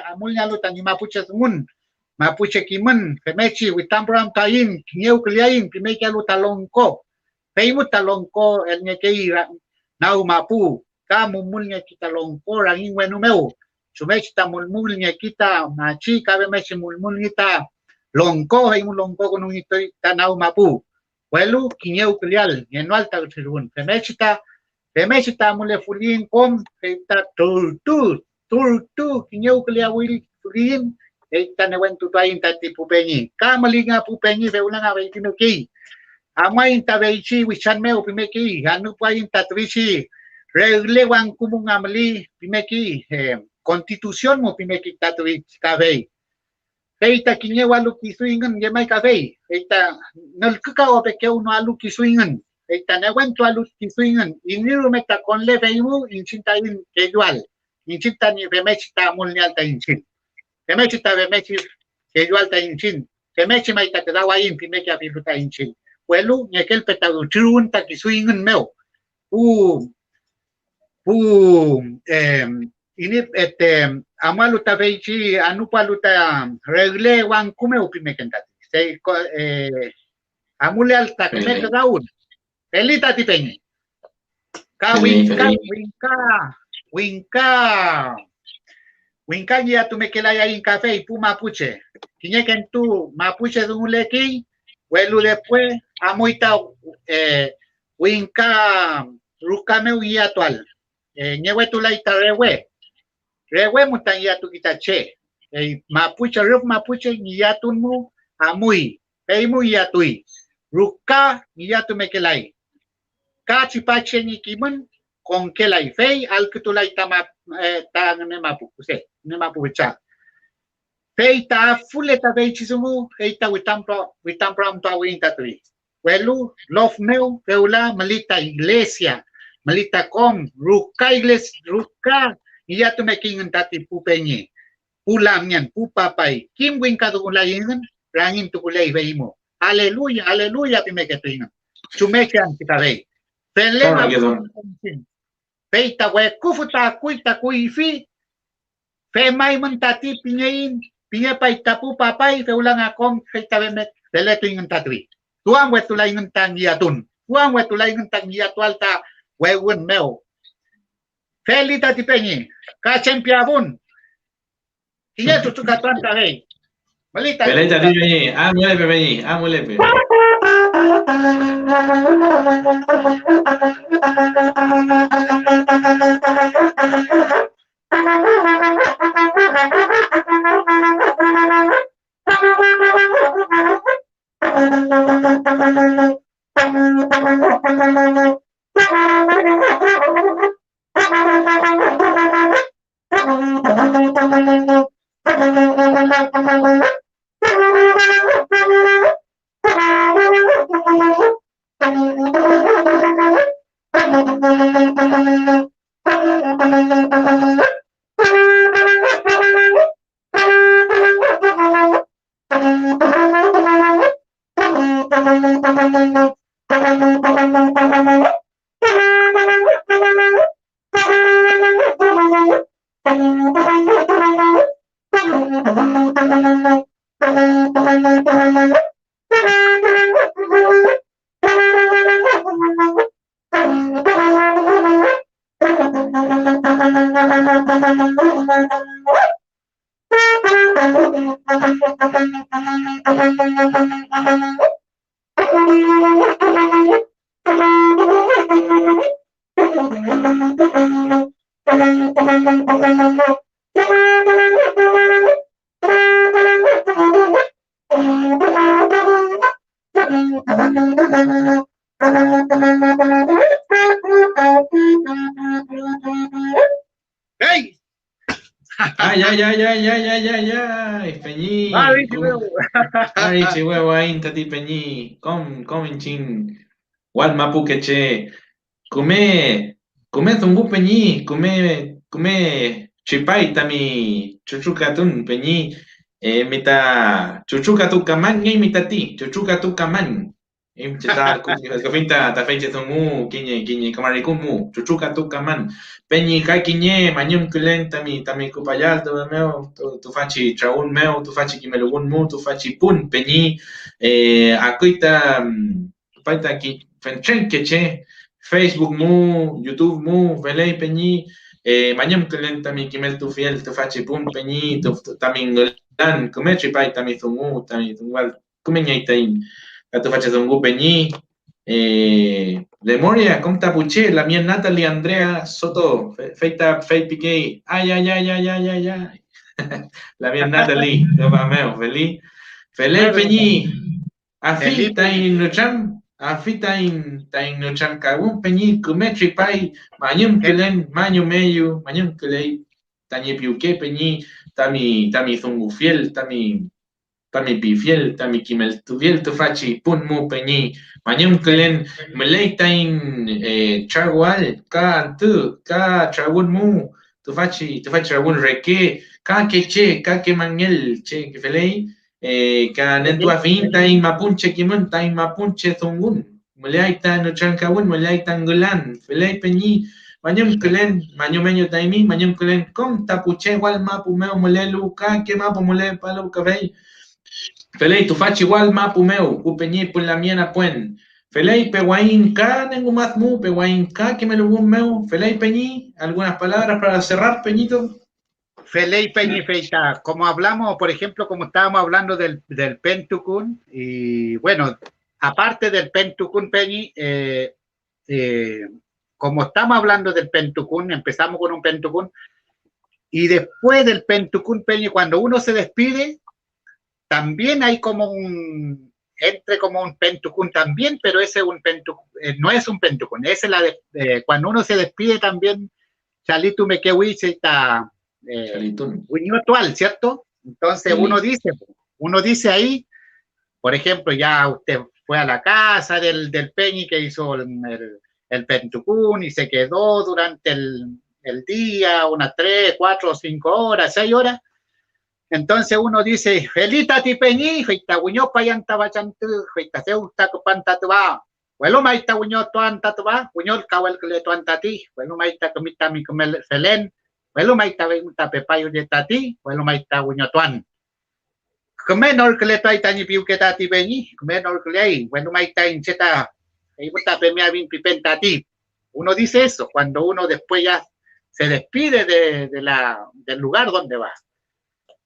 amulnyalu tani mapuche tungun, mapuche kimen, kemechi witampram tain, kinyeu kliain, kimekialu talongko, heimuta longko el nekei nau mapu, ka mumulnya kita longko rangin wenumeu, sumechi ta mulmulnya kita machi kabe mechi mulmulnya longko hay un longko con un hitoy tanau mapu welu kinyeu klial yenual ta tribun femechita mule fulin kom ta tu kinyeu klial wil fulin eta ne wentu tain ta tipu peñi kamalinga pu peñi fe ulanga veitino ki amai ta veichi wichan meu pimeki anu pain ta trichi regle wan kumun amli pimeki constitución mo pimeki ta trichi kabei Eita kinya walu kisuingan yamai kafe. Eita nol kukao peke uno alu kisuingan. Eita newentu alu kisuingan. Iniru meta con le feimu inchinta in kejual. Inchinta ni femechita mulnial ta inchin. Femechita femechi kejual ta inchin. Femechi maita te dawa in pimechi apiluta inchin. Welu nyekel peta uchirun ta kisuingan meu. Ini amalu ta veichi anupalu ta regle wan kume upime kentati se amule alta kume daun pelita tipengi ka winka ya tu me kela ya in café pu mapuche kiñe kentu mapuche dumuleki welu después amoita winka rukame uya actual nyewe tulaita rewe mutan yatu kita che mapuche ruf mapuche yatun mu amui peimu yatui ruka yatu mekelai ka chipache ni kimun con kelai fei al kutulai tama ta ne mapuse ne mapucha fei ta fuleta fei chisumu fei ta witampram ta winta tui welu love meu feula malita iglesia malita kom ruka iglesia ruka iya tu making tati pupenye pulam yan pupapai kim wing ka tu layin rangin tu kulay veimo aleluya aleluya pimeketin chumekan kita rei pelema peita we kufuta kuita kuifi fe mai mentati pinyein pinye paita pupapai fe ulang akom peita bemet peletu ingan tatui tuang we tu layin tang yatun tuang we tu layin tang yatual ta we wun meu Felita tipenyi, kacem piabun. Iya tu katuan tahe. Melita. Felita tipenyi, amulepe penyi, amulepe. Ay, Peñi. Ay, chihuahua, ahí, tati Peñi. Comen chin. Wal mapu queche. Come zungu Peñi. Come chipay tami chuchucatun Peñi. mita chuchuka tu kaman ngay mita ti chuchuka tu kaman chita kafinta ta fecha tungu kinye kamarikumu chuchuka tu kaman peñi kai kinye manyum kulen tami kupayal tu meo tu fachi traun meo tu fachi kimelugun mu tu fachi pun peñi akuita paita ki fenchen keche Facebook mu YouTube mu velei peñi manyum kulen tami kimel tu fiel tu fachi pun peñi tu tami dan kumechi pai tami tungu tungual kumenya itain tu fachi tungu peñi de Moria, conta puche, la mía Natalie Andrea Soto, feita fei piqué, ay, ay, ay, ay, ay, ay, ay. La mía Natalie, toma meo, feliz. Feliz peñi, afita in nucham, afita in nucham kagun peñi, kumechi pai, mañum kulen, mañu meyu, mañum kulei, tañe piuque peñi, tami zungu fiel, tami pifiel, tami kimel tuviel tu fachi, pun mu peñi, mañum kulen, meleitain chagual, ka tu, ka chagun mu, tu fachi chagun reke, ka keche, ka ke mangel, che, que felei, ka nentua fintain mapunche kimun, tain mapunche zungun, meleitan nuchankagun, meleitan gulan, felei peñi, mañum kulen, mañum meño taimi, mañum kulen, con tapuche igual mapu meo molelu, ka ke mapu mole palu kabei, felei tu fachi igual mapu meu, upeñi pun la miena puen, felei peguain ka nengu más mu, peguain ka que me lo meu, felei peñi, algunas palabras para cerrar, Peñito. Felei Peñi Feita, como hablamos, por ejemplo, como estábamos hablando del Pentucún, y bueno, aparte del Pentucún Peñi, como estamos hablando del Pentucún, empezamos con un Pentucún, y después del Pentucún Peñi, cuando uno se despide, también hay como entre como un Pentucún también, pero ese es un Pentucún, no es un Pentucún, esa es la de cuando uno se despide también, Chalitu Mequehuiche está actual, ¿cierto? Entonces sí. uno dice ahí, por ejemplo, ya usted fue a la casa del Peñi que hizo el Pentucún y se quedó durante el día, unas 3, 4, 5 horas, 6 horas. Entonces uno dice, Felita ti Peñi, feita guño payanta bachantu, feita seuta kupanta tuba, bueno maita guño tuanta tuba, guño kawel kle tuanta ti, bueno maita kumita mi kumel felen, bueno maita veunta pepayo de tati, bueno maita guño tuan. Kumenor kle tuaita ni piu que tati Peñi, kumenor kle ahí, bueno maita incheta, ahí puta pemia bin pipenta ti. Uno dice eso cuando uno después ya se despide del lugar donde va.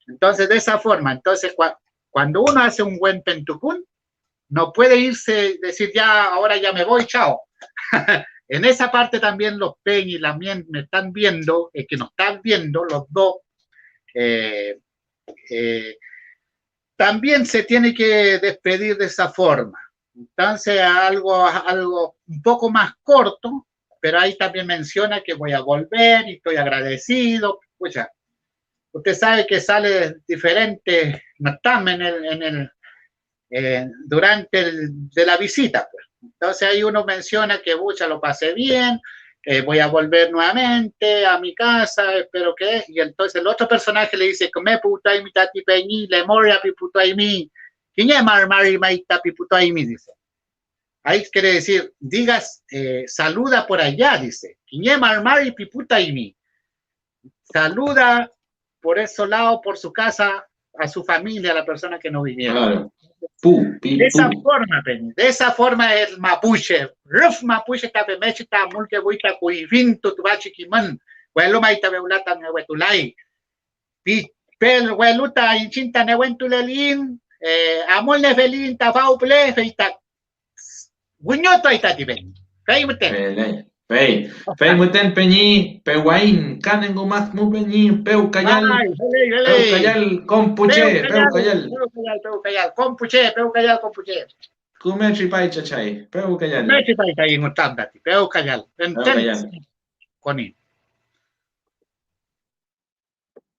Entonces, de esa forma, entonces cuando uno hace un buen Pentucún, no puede irse, decir ya, ahora ya me voy, chao. En esa parte también los Peñi y la Mien me están viendo, que nos están viendo los dos, también se tiene que despedir de esa forma. Entonces, algo un poco más corto, pero ahí también menciona que voy a volver y estoy agradecido. Escucha, usted sabe que sale diferente durante de la visita, pues. Entonces ahí uno menciona que mucha lo pasé bien, voy a volver nuevamente a mi casa, espero que, y entonces el otro personaje le dice, come putai mi tati peñi, le moria pi putai mi, quiñe marmari maita pi putai mi, dice. Ahí quiere decir, digas, saluda por allá, dice, quiñe marmari pi putai mi, saluda por ese lado, por su casa, a su familia, a la persona que no vinieron. Claro. De esa forma, Peñi, de esa forma el mapuche, ruf mapuche tapemechita, mulke buita kuivinto tubachi kiman, huelo maita beulata newetulai, pel hueluta inchinta newentulelin, amol nefelin tafau ple, feita, guñoto aitati Peñi, feimute. Fei muten Peñi, peguain, canengo más mu Peñi, peu callal, compuche, peu callal, compuche. Kumechi pai chachai, peu callal. Kumechi pai chai ngutambati, peu callal. Con